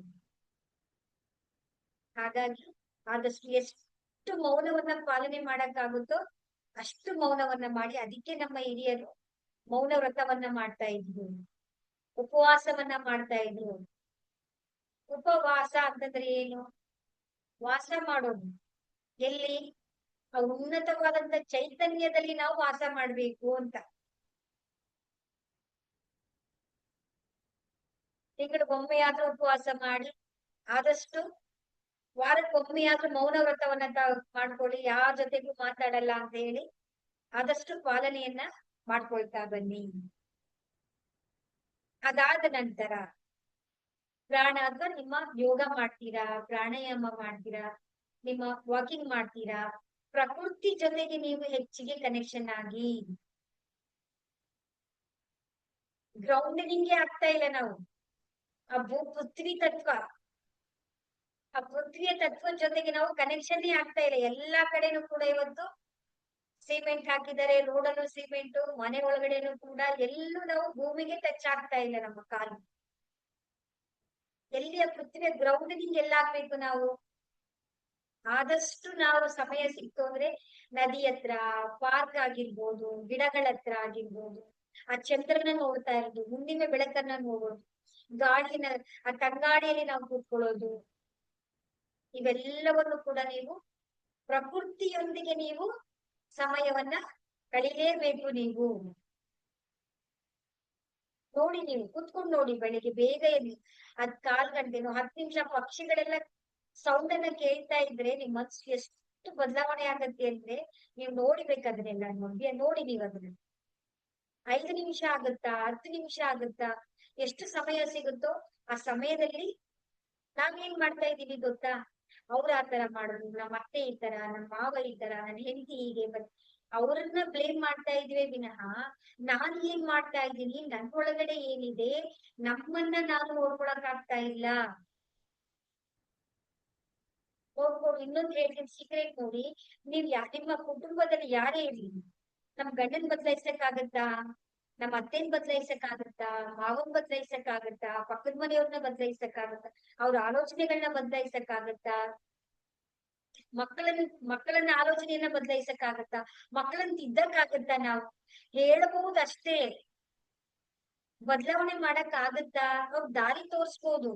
ಹಾಗಾಗಿ ಆದಷ್ಟು ಎಷ್ಟು ಮೌನವನ್ನ ಪಾಲನೆ ಮಾಡಕ್ಕಾಗುತ್ತೋ ಅಷ್ಟು ಮೌನವನ್ನ ಮಾಡಿ. ಅದಕ್ಕೆ ನಮ್ಮ ಹಿರಿಯರು ಮೌನ ವ್ರತವನ್ನ ಮಾಡ್ತಾ ಇದ್ರು, ಉಪವಾಸವನ್ನ ಮಾಡ್ತಾ ಇದ್ರು. ಉಪವಾಸ ಅಂತಂದ್ರೆ ಏನು? ವಾಸ ಮಾಡೋದು ಎಲ್ಲಿ? ಆ ಉನ್ನತವಾದಂತ ಚೈತನ್ಯದಲ್ಲಿ ನಾವು ವಾಸ ಮಾಡ್ಬೇಕು ಅಂತ. ತಿಂಗಳಿಗೊಮ್ಮೆಯಾದ್ರೂ ಉಪವಾಸ ಮಾಡಿ, ಆದಷ್ಟು ವಾರಕ್ಕೊಮ್ಮೆಯಾದ್ರೂ ಮೌನ ವ್ರತವನ್ನ ಮಾಡ್ಕೊಳ್ಳಿ. ಯಾರ ಜೊತೆಗೂ ಮಾತಾಡಲ್ಲ ಅಂತ ಹೇಳಿ ಆದಷ್ಟು ಪಾಲನೆಯನ್ನ ಮಾಡ್ಕೊಳ್ತಾ ಬನ್ನಿ. ಅದಾದ ನಂತರ ಅಥವಾ ನಿಮ್ಮ ಯೋಗ ಮಾಡ್ತೀರಾ, ಪ್ರಾಣಾಯಾಮ ಮಾಡ್ತೀರಾ, ನಿಮ್ಮ ವಾಕಿಂಗ್ ಮಾಡ್ತೀರಾ, ಪ್ರಕೃತಿ ಜೊತೆಗೆ ನೀವು ಹೆಚ್ಚಿಗೆ ಕನೆಕ್ಷನ್ ಆಗಿ. ಗ್ರೌಂಡಿಂಗ್ ಆಗ್ತಾ ಇಲ್ಲ ನಾವು. ಆ ಪೃಥ್ವಿ ತತ್ವ, ಆ ಪೃಥ್ವಿಯ ತತ್ವದ ಜೊತೆಗೆ ನಾವು ಕನೆಕ್ಷನ್ ಆಗ್ತಾ ಇಲ್ಲ. ಎಲ್ಲಾ ಕಡೆನೂ ಕೂಡ ಇವತ್ತು ಸಿಮೆಂಟ್ ಹಾಕಿದ್ದಾರೆ, ರೋಡಲ್ಲೂ ಸಿಮೆಂಟ್, ಮನೆ ಒಳಗಡೆನೂ ಕೂಡ ಎಲ್ಲೂ ನಾವು ಭೂಮಿಗೆ ಟಚ್ ಆಗ್ತಾ ಇಲ್ಲ ನಮ್ಮ ಕಾಲು. ಎಲ್ಲಿಯ ಪೃಥ್ವಿಯ ಗ್ರೌಂಡಿಂಗ್ ಎಲ್ಲಾಗ್ಬೇಕು ನಾವು? ಆದಷ್ಟು ನಾವು ಸಮಯ ಸಿಕ್ತು ಅಂದ್ರೆ ನದಿ ಹತ್ರ, ಪಾರ್ಕ್ ಆಗಿರ್ಬೋದು, ಗಿಡಗಳ ಹತ್ರ ಆಗಿರ್ಬೋದು, ಆ ಚಂದ್ರನ ನೋಡ್ತಾ ಇರೋದು, ಹುಣ್ಣಿಮೆ ಬೆಳಕನ್ನ ನೋಡೋದು, ಗಾಳಿನ ಆ ತಂಗಾಡಿಯಲ್ಲಿ ನಾವು ಕೂತ್ಕೊಳ್ಳೋದು, ಇವೆಲ್ಲವನ್ನು ಕೂಡ ನೀವು ಪ್ರಕೃತಿಯೊಂದಿಗೆ ನೀವು ಸಮಯವನ್ನ ಕಳಿಲೇಬೇಕು. ನೀವು ನೋಡಿ, ನೀವು ಕೂತ್ಕೊಂಡು ನೋಡಿ, ಬೆಳಿಗ್ಗೆ ಬೇಗ ಎಲ್ಲಿ 10 ಗಂಟೆನೋ 10 ನಿಮಿಷ ಪಕ್ಷಿಗಳೆಲ್ಲ ಸೌಂಡ್ ಅನ್ನ ಕೇಳ್ತಾ ಇದ್ರೆ ನಿಮ್ ಮನ್ಸು ಎಷ್ಟು ಬದಲಾವಣೆ ಆಗತ್ತೆ ಅಂದ್ರೆ ನೀವು ನೋಡಿಬೇಕದನ್ನೆಲ್ಲ. ನೋಡಿ ನೀವು ಅದನ್ನ 5 ನಿಮಿಷ ಆಗುತ್ತಾ, 10 ನಿಮಿಷ ಆಗುತ್ತಾ, ಎಷ್ಟು ಸಮಯ ಸಿಗುತ್ತೋ ಆ ಸಮಯದಲ್ಲಿ ನಾವೇನ್ ಮಾಡ್ತಾ ಇದೀವಿ ಗೊತ್ತಾ? ಅವ್ರ ಆ ತರ ಮಾಡೋದು, ನಮ್ಮ ಅತ್ತೆ ಈ ತರ, ನಮ್ಮ ಮಾವ ಈ ತರ, ನನ್ನ ಹೆಂಡತಿ ಹೀಗೆ. ಅವ್ರನ್ನ ಬ್ಲೇಮ್ ಮಾಡ್ತಾ ಇದ್ವಿ ವಿನಃ ನಾನ್ ಏನ್ ಮಾಡ್ತಾ ಇದ್ದೀನಿ, ನನ್ ಒಳಗಡೆ ಏನಿದೆ, ನಮ್ಮನ್ನ ನಾನು ನೋಡ್ಕೊಳಕ್ ಆಗ್ತಾ ಇಲ್ಲ. ನೋಡ್ಕೊಂಡು ಇನ್ನೊಂದು ಹೇಳ್ತೀನಿ ಸೀಕ್ರೆಟ್ ನೋಡಿ, ನಿಮ್ಮ ಕುಟುಂಬದಲ್ಲಿ ಯಾರೇ ಇರ್ಲಿ, ನಮ್ ಗಂಡನ್ ಬದಲಾಯಿಸಕ್ಕಾಗತ್ತಾ, ನಮ್ಮ ಅತ್ತೆನ್ ಬದಲಾಯಿಸಕ್ಕಾಗತ್ತಾ, ಮಾವನ್ ಬದಲಾಯಿಸಕ್ಕಾಗತ್ತಾ, ಪಕ್ಕದ ಮನೆಯವ್ರನ್ನ ಬದಲಾಯಿಸಕ್ಕಾಗತ್ತಾ, ಅವ್ರ ಆಲೋಚನೆಗಳನ್ನ ಬದಲಾಯಿಸಕ್ಕಾಗತ್ತಾ, ಮಕ್ಕಳನ್ನ ಆಲೋಚನೆಯನ್ನ ಬದಲಾಯಿಸಕ್ಕಾಗತ್ತಾ, ಮಕ್ಕಳನ್ನ ತಿದ್ದಕ್ಕಾಗತ್ತಾ? ನಾವು ಹೇಳಬಹುದು ಅಷ್ಟೇ, ಬದಲಾವಣೆ ಮಾಡಕ್ ಆಗತ್ತಾ? ಅವ್ರ ದಾರಿ ತೋರ್ಸ್ಬೋದು,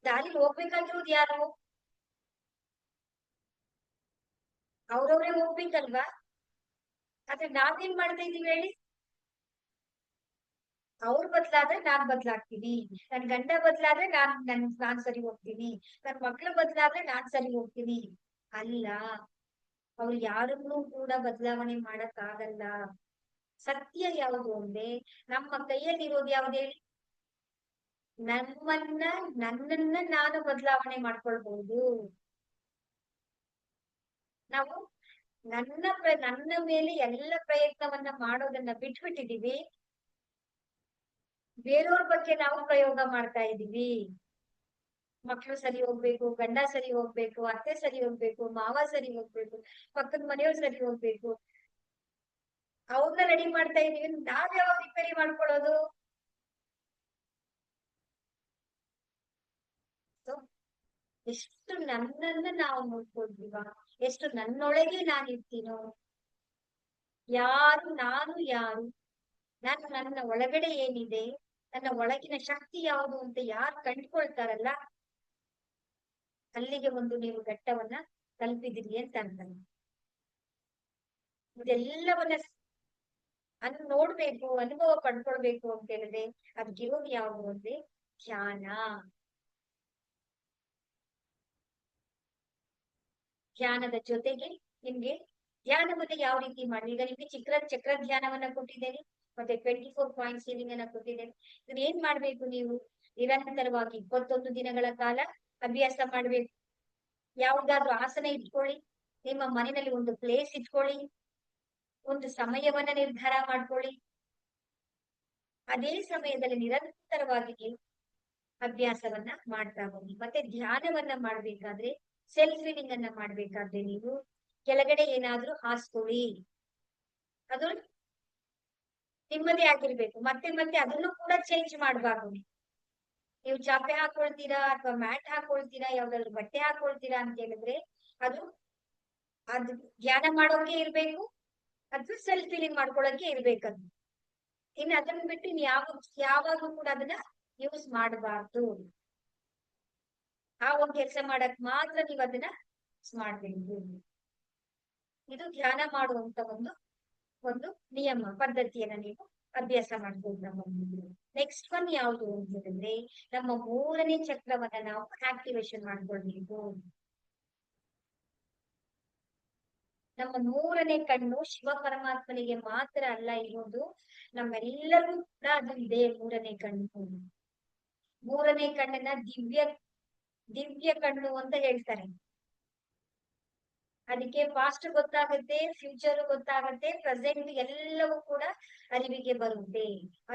ದಾರಿ ಹೋಗ್ಬೇಕಾಗಿರೋದು ಯಾರು? ಅವ್ರವ್ರೇ ಹೋಗ್ಬೇಕಲ್ವಾ? ಆದ್ರೆ ನಾವೇನ್ ಮಾಡ್ತಾ ಇದೀವಿ ಹೇಳಿ? ಅವ್ರು ಬದ್ಲಾದ್ರೆ ನಾನ್ ಬದ್ಲಾಗ್ತೀನಿ, ನನ್ ಗಂಡ ಬದ್ಲಾದ್ರೆ ನಾನ್ ಸರಿ ಹೋಗ್ತೀನಿ, ನನ್ ಮಕ್ಳು ಬದ್ಲಾದ್ರೆ ನಾನ್ ಸರಿ ಹೋಗ್ತೀನಿ. ಅಲ್ಲ, ಅವ್ರು ಯಾರನ್ನೂ ಕೂಡ ಬದಲಾವಣೆ ಮಾಡಕ್ ಆಗಲ್ಲ. ಸತ್ಯ ಯಾವುದು ಅಂದ್ರೆ, ನಮ್ಮ ಕೈಯಲ್ಲಿರೋದು ಯಾವ್ದು ಹೇಳಿ? ನನ್ನನ್ನ ನಾನು ಬದಲಾವಣೆ ಮಾಡ್ಕೊಳ್ಬಹುದು. ನಾವು ನನ್ನ ಮೇಲೆ ಎಲ್ಲ ಪ್ರಯತ್ನವನ್ನ ಮಾಡೋದನ್ನ ಬಿಟ್ಬಿಟ್ಟಿದೀವಿ, ಬೇರೆಯವ್ರ ಬಗ್ಗೆ ನಾವು ಪ್ರಯೋಗ ಮಾಡ್ತಾ ಇದೀವಿ. ಮಕ್ಳು ಸರಿ ಹೋಗ್ಬೇಕು, ಗಂಡ ಸರಿ ಹೋಗ್ಬೇಕು, ಅತ್ತೆ ಸರಿ ಹೋಗ್ಬೇಕು, ಮಾವ ಸರಿ ಹೋಗ್ಬೇಕು, ಪಕ್ಕದ ಮನೆಯವ್ರು ಸರಿ ಹೋಗ್ಬೇಕು, ಅವ್ರನ್ನ ರೆಡಿ ಮಾಡ್ತಾ ಇದೀವಿ. ನಾವ್ ಯಾವಾಗ ರಿಪೇರಿ ಮಾಡ್ಕೊಳ್ಳೋದು? So, ಎಷ್ಟು ನನ್ನನ್ನ ನಾವು ನೋಡ್ಕೊಳ್ತೀವ, ಎಷ್ಟು ನನ್ನೊಳಗೆ ನಾನಿರ್ತೀನೋ, ನಾನು ಯಾರು, ನನ್ನ ಒಳಗಡೆ ಏನಿದೆ, ನನ್ನ ಒಳಗಿನ ಶಕ್ತಿ ಯಾವುದು ಅಂತ ಯಾರು ಕಂಡುಕೊಳ್ತಾರಲ್ಲ, ಅಲ್ಲಿಗೆ ಒಂದು ನೀವು ಘಟ್ಟವನ್ನ ತಲುಪಿದಿರಿ ಅಂತ ಅಂತಾನೆ. ಇದೆಲ್ಲವನ್ನ ನೋಡ್ಬೇಕು, ಅನುಭವ ಪಡ್ಕೊಳ್ಬೇಕು ಅಂತ ಹೇಳಿದ್ರೆ ಅದ್ಗಿರೋದು ಯಾವುದು ಅಂದ್ರೆ ಧ್ಯಾನ. ಧ್ಯಾನದ ಜೊತೆಗೆ ನಿಮ್ಗೆ ಧ್ಯಾನವನ್ನ ಯಾವ ರೀತಿ ಮಾಡಿ, ಈಗ ನಿಮ್ಗೆ ಚಕ್ರ ಧ್ಯಾನವನ್ನ ಕೊಟ್ಟಿದ್ದೇನೆ, ಮತ್ತೆ 24 ಪಾಯಿಂಟ್ ಸೀಲಿಂಗ್ ಅನ್ನ ಕೊಟ್ಟಿದ್ದೇನೆ. ಇದನ್ನ ಏನ್ ಮಾಡ್ಬೇಕು ನೀವು? ನಿರಂತರವಾಗಿ 21 ದಿನಗಳ ಕಾಲ ಅಭ್ಯಾಸ ಮಾಡ್ಬೇಕು. ಯಾವ್ದಾದ್ರು ಆಸನ ಇಟ್ಕೊಳ್ಳಿ, ನಿಮ್ಮ ಮನೆಯಲ್ಲಿ ಒಂದು ಪ್ಲೇಸ್ ಇಟ್ಕೊಳ್ಳಿ, ಒಂದು ಸಮಯವನ್ನ ನಿರ್ಧಾರ ಮಾಡ್ಕೊಳ್ಳಿ. ಅದೇ ಸಮಯದಲ್ಲಿ ನಿರಂತರವಾಗಿ ಅಭ್ಯಾಸವನ್ನ ಮಾಡ್ತಾ ಹೋಗಿ. ಮತ್ತೆ ಧ್ಯಾನವನ್ನ ಮಾಡ್ಬೇಕಾದ್ರೆ, ಸೆಲ್ಫ್ ಫೀಲಿಂಗ್ ಅನ್ನ ಮಾಡ್ಬೇಕಾದ್ರೆ ನೀವು ಕೆಳಗಡೆ ಏನಾದ್ರೂ ಹಾಸ್ಕೊಳ್ಳಿ, ಅದು ನಿಮ್ಮದೇ ಆಗಿರ್ಬೇಕು. ಮತ್ತೆ ಮತ್ತೆ ಅದನ್ನು ಕೂಡ ಚೇಂಜ್ ಮಾಡಬಾರ್ದು. ನೀವು ಚಾಪೆ ಹಾಕೊಳ್ತೀರಾ ಅಥವಾ ಮ್ಯಾಟ್ ಹಾಕೊಳ್ತೀರಾ, ಯಾವ್ದಾದ್ರು ಬಟ್ಟೆ ಹಾಕೊಳ್ತೀರಾ ಅಂತ ಹೇಳಿದ್ರೆ ಅದು ಧ್ಯಾನ ಮಾಡೋಕೆ ಇರ್ಬೇಕು, ಅದು ಸೆಲ್ಫ್ ಫೀಲಿಂಗ್ ಮಾಡ್ಕೊಳಕ್ಕೆ ಇರ್ಬೇಕದು. ಇನ್ನು ಅದನ್ನ ಬಿಟ್ಟು ಇನ್ ಯಾವಾಗೂ ಕೂಡ ಅದನ್ನ ಯೂಸ್ ಮಾಡಬಾರ್ದು. ಆ ಒಂದ್ ಕೆಲಸ ಮಾಡಕ್ ಮಾತ್ರ ನೀವು ಅದನ್ನ ಮಾಡ್ಬೇಕು. ಇದು ಧ್ಯಾನ ಮಾಡುವಂತ ಒಂದು ನಿಯಮ ಪದ್ಧತಿಯನ್ನ ನೀವು ಅಭ್ಯಾಸ ಮಾಡ್ಕೊಂಡು. ನೆಕ್ಸ್ಟ್ ಒನ್ ಯಾವುದು ಅಂತ ಹೇಳಿದ್ರೆ, ನಮ್ಮ 3ನೇ ಚಕ್ರವನ್ನ ನಾವು ಆಕ್ಟಿವೇಶನ್ ಮಾಡ್ಕೊಳ್ಬೇಕು. ನಮ್ಮ 3ನೇ ಕಣ್ಣು ಶಿವ ಪರಮಾತ್ಮನಿಗೆ ಮಾತ್ರ ಅಲ್ಲ ಇರೋದು, ನಮ್ಮೆಲ್ಲರೂ ಕೂಡ ಅದು ಇದೆ. 3ನೇ ಕಣ್ಣು, 3ನೇ ಕಣ್ಣನ್ನ ದಿವ್ಯ ಕಣ್ಣು ಅಂತ ಹೇಳ್ತಾರೆ. ಅದಕ್ಕೆ ಪಾಸ್ಟ್ ಗೊತ್ತಾಗುತ್ತೆ, ಫ್ಯೂಚರ್ ಗೊತ್ತಾಗುತ್ತೆ, ಪ್ರೆಸೆಂಟ್ ಎಲ್ಲವೂ ಕೂಡ ಅರಿವಿಗೆ ಬರುತ್ತೆ.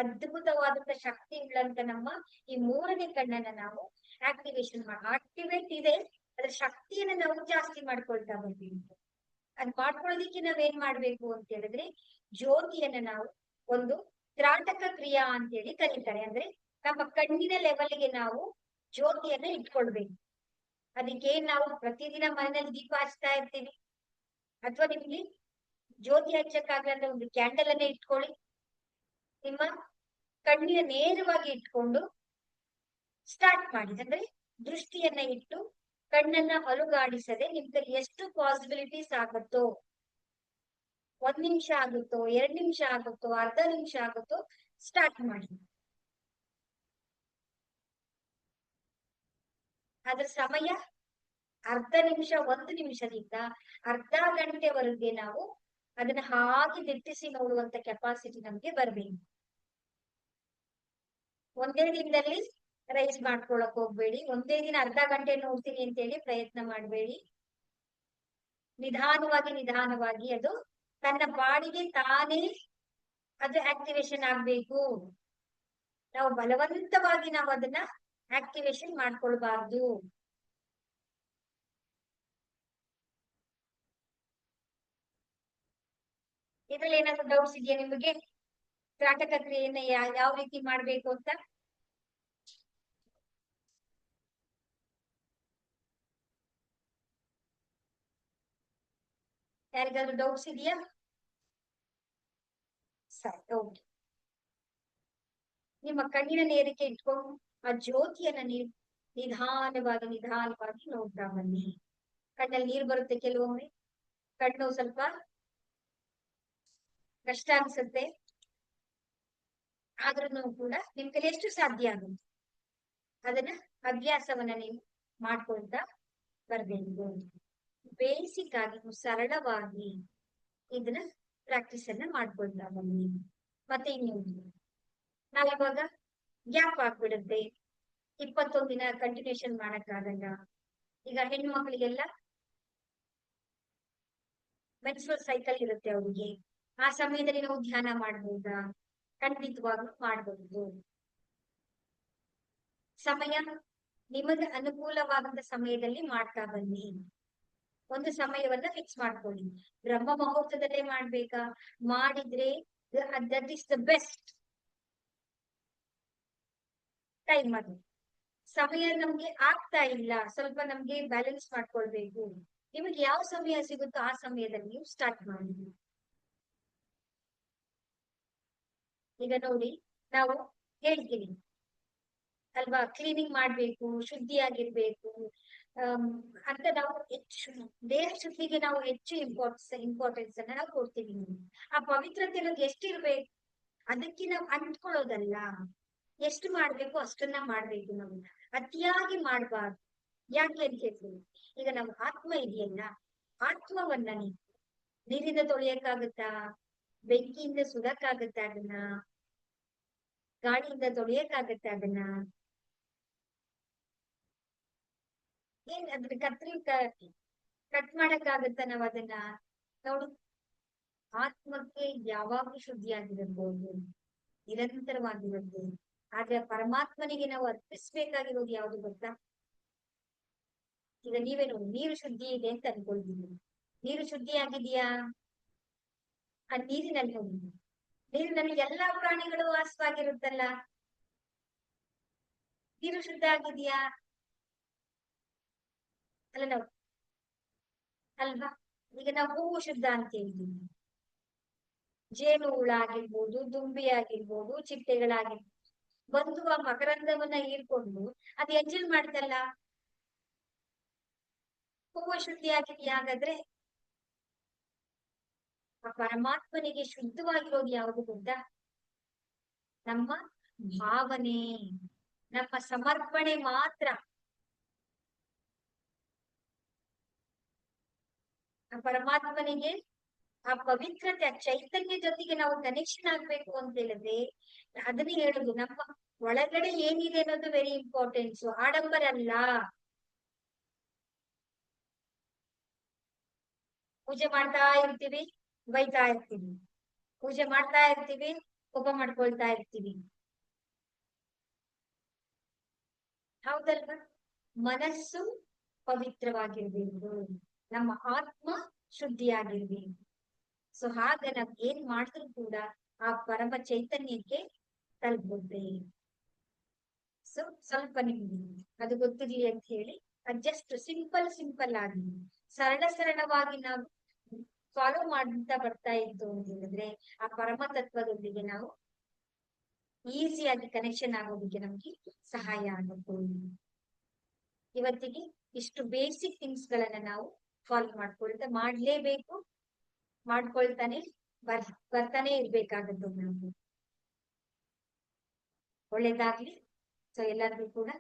ಅದ್ಭುತವಾದಂತ ಶಕ್ತಿ ಉಳ್ಳಂತ ನಮ್ಮ ಈ 3ನೇ ಕಣ್ಣನ್ನ ನಾವು ಆಕ್ಟಿವೇಟ್ ಇದೆ, ಅದ್ರ ಶಕ್ತಿಯನ್ನ ನಾವು ಜಾಸ್ತಿ ಮಾಡ್ಕೊಳ್ತಾ ಬರ್ತೀವಿ. ಅದ್ ಮಾಡ್ಕೊಳ್ಳೋದಿಕ್ಕೆ ನಾವೇನ್ ಮಾಡ್ಬೇಕು ಅಂತ ಹೇಳಿದ್ರೆ, ಜ್ಯೋತಿಯನ್ನ ನಾವು ಒಂದು ತ್ರಾಟಕ ಕ್ರಿಯಾ ಅಂತ ಹೇಳಿ ಕರೀತಾರೆ. ಅಂದ್ರೆ ನಮ್ಮ ಕಣ್ಣಿನ ಲೆವೆಲ್ಗೆ ನಾವು ಜ್ಯೋತಿಯನ್ನ ಇಟ್ಕೊಳ್ಬೇಕು. ಅದಕ್ಕೆ ನಾವು ಪ್ರತಿದಿನ ಮನೆಯಲ್ಲಿ ದೀಪ ಹಚ್ತಾ ಇರ್ತೀವಿ, ಅಥವಾ ನಿಮ್ಗೆ ಜ್ಯೋತಿ ಹಚ್ಚಕ್ಕಾಗಲ್ಲ ಒಂದು ಕ್ಯಾಂಡಲ್ ಅನ್ನ ಇಟ್ಕೊಳ್ಳಿ. ನಿಮ್ಮ ಕಣ್ಣಿನ ನೇರವಾಗಿ ಇಟ್ಕೊಂಡು ಸ್ಟಾರ್ಟ್ ಮಾಡಿ. ಅಂದ್ರೆ ದೃಷ್ಟಿಯನ್ನ ಇಟ್ಟು ಕಣ್ಣನ್ನ ಅಲುಗಾಡಿಸದೆ ನಿಮ್ಗೆ ಎಷ್ಟು ಪಾಸಿಬಿಲಿಟೀಸ್ ಆಗುತ್ತೋ, 1 ನಿಮಿಷ ಆಗುತ್ತೋ, 2 ನಿಮಿಷ ಆಗುತ್ತೋ, ಅರ್ಧ ನಿಮಿಷ ಆಗುತ್ತೋ, ಸ್ಟಾರ್ಟ್ ಮಾಡಿ. ಅದ್ರ ಸಮಯ ಅರ್ಧ ನಿಮಿಷ, 1 ನಿಮಿಷದಿಂದ ಅರ್ಧ ಗಂಟೆವರೆಗೆ ನಾವು ಅದನ್ನ ಹಾಗೆ ದಿಟ್ಟಿಸಿ ನೋಡುವಂತ ಕೆಪಾಸಿಟಿ ನಮ್ಗೆ ಬರ್ಬೇಕು. ಒಂದೇ ದಿನದಲ್ಲಿ ರೈಸ್ ಮಾಡ್ಕೊಳಕ್ ಹೋಗ್ಬೇಡಿ. ಒಂದೇ ದಿನ ಅರ್ಧ ಗಂಟೆ ನೋಡ್ತೀನಿ ಅಂತ ಹೇಳಿ ಪ್ರಯತ್ನ ಮಾಡ್ಬೇಡಿ. ನಿಧಾನವಾಗಿ ಅದು ತನ್ನ ಬಾಡಿಗೆ ತಾನೇ ಅದು ಆಕ್ಟಿವೇಶನ್ ಆಗ್ಬೇಕು. ನಾವು ಬಲವಂತವಾಗಿ ನಾವು ಅದನ್ನ ಆಕ್ಟಿವೇಶನ್ ಮಾಡ್ಕೊಳ್ಬಾರ್ದು. ಇದ್ರಲ್ಲಿ ಏನಾದ್ರು ಡೌಟ್ಸ್ ಇದೆಯಾ ನಿಮಗೆ? ತ್ರಾಟಕ ಕ್ರಿಯೆಯನ್ನ ಯಾವ ರೀತಿ ಮಾಡ್ಬೇಕು ಅಂತ? ಯಾರಿಗಾದ್ರೂ ಡೌಟ್ಸ್ ಇದೆಯಾ? ಸರಿ, ಓಕೆ. ನಿಮ್ಮ ಕಣ್ಣಿನ ನೇರಕ್ಕೆ ಇಟ್ಕೊಂಡು ಆ ಜ್ಯೋತಿಯನ್ನ ನೀವು ನಿಧಾನವಾಗಿ ನೋಡ್ತಾ ಬನ್ನಿ. ಕಣ್ಣಲ್ಲಿ ನೀರು ಬರುತ್ತೆ ಕೆಲವೊಮ್ಮೆ, ಕಣ್ಣು ಸ್ವಲ್ಪ ಕಷ್ಟ ಅನ್ಸುತ್ತೆ, ಆದ್ರೂ ಕೂಡ ನಿಮ್ ಕೈಲಿ ಎಷ್ಟು ಸಾಧ್ಯ ಆಗುತ್ತೆ ಅದನ್ನ ಅಭ್ಯಾಸವನ್ನ ನೀವು ಮಾಡ್ಕೊಳ್ತಾ ಬರ್ಬೇಕು. ಬೇಸಿಕ್ ಆಗಿ ಸರಳವಾಗಿ ಇದನ್ನ ಪ್ರಾಕ್ಟೀಸ್ ಅನ್ನ ಮಾಡ್ಕೊಳ್ತಾ ಬನ್ನಿ. ಮತ್ತೆ ಇನ್ನೊಂದು, ನಾವಿವಾಗ ಗ್ಯಾಪ್ ಆಗ್ಬಿಡುತ್ತೆ, 21 ದಿನ ಕಂಟಿನ್ಯೂಷನ್ ಮಾಡಕ್ಕಾಗಲ್ಲ. ಈಗ ಹೆಣ್ಣು ಮಕ್ಕಳಿಗೆಲ್ಲ ಮೆನ್ಸ್ಟ್ರುವಲ್ ಸೈಕಲ್ ಇರುತ್ತೆ ಅವ್ರಿಗೆ. ಆ ಸಮಯದಲ್ಲಿ ನಾವು ಧ್ಯಾನ ಮಾಡ್ಬೋದಾ? ಖಂಡಿತವಾಗ್ಲೂ ಮಾಡಬಹುದು. ಸಮಯ ನಿಮಗೆ ಅನುಕೂಲವಾದಂತ ಸಮಯದಲ್ಲಿ ಮಾಡ್ತಾ ಬನ್ನಿ. ಒಂದು ಸಮಯವನ್ನ ಫಿಕ್ಸ್ ಮಾಡ್ಕೊಳ್ಳಿ. ಬ್ರಹ್ಮ ಮುಹೂರ್ತದಲ್ಲೇ ಮಾಡ್ಬೇಕಾ? ಮಾಡಿದ್ರೆ that is the best time. ಅದು ಸಮಯ ನಮ್ಗೆ ಆಗ್ತಾ ಇಲ್ಲ, ಸ್ವಲ್ಪ ನಮ್ಗೆ ಬ್ಯಾಲೆನ್ಸ್ ಮಾಡ್ಕೊಳ್ಬೇಕು. ನಿಮಗೆ ಯಾವ ಸಮಯ ಸಿಗುತ್ತೋ ಆ ಸಮಯದಲ್ಲಿ ನೀವು ಸ್ಟಾರ್ಟ್ ಮಾಡಿ. ಈಗ ನೋಡಿ, ನಾವು ಹೇಳ್ತೀವಿ ಅಲ್ವಾ, ಕ್ಲೀನಿಂಗ್ ಮಾಡ್ಬೇಕು, ಶುದ್ಧಿಯಾಗಿರ್ಬೇಕು ಅಂತ ನಾವು ಹೆಚ್ಚು ದೇಹ ಶುದ್ಧಿಗೆ ನಾವು ಹೆಚ್ಚು ಇಂಪಾರ್ಟೆನ್ಸ್ ಅನ್ನ ನಾವು ಕೊಡ್ತೀವಿ. ಆ ಪವಿತ್ರತೆ ಅನ್ನೋದು ಎಷ್ಟಿರ್ಬೇಕು, ಅದಕ್ಕೆ ನಾವು ಅಂಟ್ಕೊಳ್ಳೋದಲ್ಲ. ಎಷ್ಟು ಮಾಡ್ಬೇಕು ಅಷ್ಟನ್ನ ಮಾಡ್ಬೇಕು. ನಾವು ಅತಿಯಾಗಿ ಮಾಡ್ಬಾರ್ದು. ಯಾಕೆ ಅಂತ ಹೇಳ್ತೀವಿ, ಈಗ ನಮ್ಮ ಆತ್ಮ ಇದೆಯಲ್ಲ, ಆತ್ಮವನ್ನ ನೀವು ನೀರಿಂದ ತೊಳೆಯಕ್ಕಾಗತ್ತಾ? ಬೆಂಕಿಯಿಂದ ಸುಡಕ್ಕಾಗತ್ತ? ಅದನ್ನ ಗಾಳಿಯಿಂದ ತೊಳೆಯಕ್ಕಾಗತ್ತ? ಅದನ್ನ ಏನ್ ಅದ್ರ ಕಟ್ ಮಾಡಕ್ಕಾಗತ್ತ? ನಾವ್ ಅದನ್ನ ನೋಡು, ಆತ್ಮಕ್ಕೆ ಯಾವಾಗ್ಲೂ ಶುದ್ಧಿಯಾಗಿರಬಹುದು, ನಿರಂತರವಾಗಿರುತ್ತೆ. ಆದ್ರೆ ಪರಮಾತ್ಮನಿಗೆ ನಾವು ಅರ್ಪಿಸ್ಬೇಕಾಗಿರೋದು ಯಾವ್ದು ಗೊತ್ತಾ? ಈಗ ನೀವೇ ನೋಡಿ, ನೀರು ಶುದ್ಧಿ ಇದೆ ಅಂತ ಅನ್ಕೊಳ್ತೀವಿ. ನೀರು ಶುದ್ಧಿ ಆಗಿದೆಯಾ? ಆ ನೀರಿನಲ್ಲಿ ಹೋಗಿ, ನೀರಿನಲ್ಲಿ ಎಲ್ಲಾ ಪ್ರಾಣಿಗಳು ವಾಸವಾಗಿರುತ್ತಲ್ಲ, ನೀರು ಶುದ್ಧ ಆಗಿದೆಯಾ? ಅಲ್ಲ ನಾವು ಅಲ್ವಾ? ಈಗ ನಾವು ಹೂವು ಶುದ್ಧ ಅಂತ ಹೇಳ್ತೀವಿ. ಜೇನು ಹುಳ ಆಗಿರ್ಬೋದು, ದುಂಬಿ ಆಗಿರ್ಬೋದು, ಚಿಟ್ಟೆಗಳಾಗಿರ್ಬೋದು, ಬಂದು ಆ ಮಕರಂದವನ್ನ ಹೀರ್ಕೊಂಡು ಅದು ಎಂಜಲ್ ಮಾಡ್ತಲ್ಲ, ಹೂವು ಶುದ್ಧಿ ಆಗಿದೆಯಾ? ಹಾಗಾದ್ರೆ ಆ ಪರಮಾತ್ಮನಿಗೆ ಶುದ್ಧವಾಗಿರೋದು ಯಾವುದು ಗೊತ್ತಾ? ನಮ್ಮ ಭಾವನೆ, ನಮ್ಮ ಸಮರ್ಪಣೆ ಮಾತ್ರ. ಆ ಪರಮಾತ್ಮನಿಗೆ ಆ ಪವಿತ್ರತೆ, ಆ ಚೈತನ್ಯ ಜೊತೆಗೆ ನಾವು ಕನೆಕ್ಷನ್ ಆಗ್ಬೇಕು ಅಂತ ಹೇಳಿದ್ರೆ, ಅದನ್ನೇ ಹೇಳುದು, ನಮ್ಮ ಒಳಗಡೆ ಏನಿದೆ ಅನ್ನೋದು ವೆರಿ ಇಂಪಾರ್ಟೆನ್ಸ್, ಆಡಂಬರ ಅಲ್ಲ. ಪೂಜೆ ಮಾಡ್ತಾ ಇರ್ತೀವಿ, ಬೈತಾ ಇರ್ತೀವಿ, ಪೂಜೆ ಮಾಡ್ತಾ ಇರ್ತೀವಿ, ಕೋಪ ಮಾಡ್ಕೊಳ್ತಾ ಇರ್ತೀವಿ, ಹೌದಲ್ವಾ? ಮನಸ್ಸು ಪವಿತ್ರವಾಗಿರ್ಬೇಕು, ನಮ್ಮ ಆತ್ಮ ಶುದ್ಧಿಯಾಗಿರ್ಬೇಕು. ಸೊ ಹಾಗ ನಾವ್ ಏನ್ ಮಾಡಿದ್ರು ಕೂಡ ಆ ಪರಮ ಚೈತನ್ಯಕ್ಕೆ ತಲುಪುತ್ತೆ. ಸೊ ಸ್ವಲ್ಪ ನಿಮ್ಗೆ ಅದು ಗೊತ್ತಿರ್ಲಿ ಅಂತ ಹೇಳಿ ಜಸ್ಟ್ ಸಿಂಪಲ್ ಆಗಿ ಸರಳವಾಗಿ ನಾವು ಫಾಲೋ ಮಾಡ್ತಾ ಬರ್ತಾ ಇತ್ತು ಅಂತ ಹೇಳಿದ್ರೆ, ಆ ಪರಮ ತತ್ವದೊಂದಿಗೆ ನಾವು ಈಸಿಯಾಗಿ ಕನೆಕ್ಷನ್ ಆಗೋದಕ್ಕೆ ನಮ್ಗೆ ಸಹಾಯ ಆಗುತ್ತೆ. ಇವತ್ತಿಗೆ ಇಷ್ಟು ಬೇಸಿಕ್ ಥಿಂಗ್ಸ್ ಗಳನ್ನ ನಾವು ಫಾಲೋ ಮಾಡ್ಲೇಬೇಕು, ಮಾಡ್ಕೊಳ್ತಾನೆ ಬರ್ತಾನೆ ಇರ್ಬೇಕಾಗತ್ತೆ. ನಾವು ಒಳ್ಳೇದಾಗ್ಲಿ. ಸೊ ಎಲ್ಲರಿಗೂ ಕೂಡ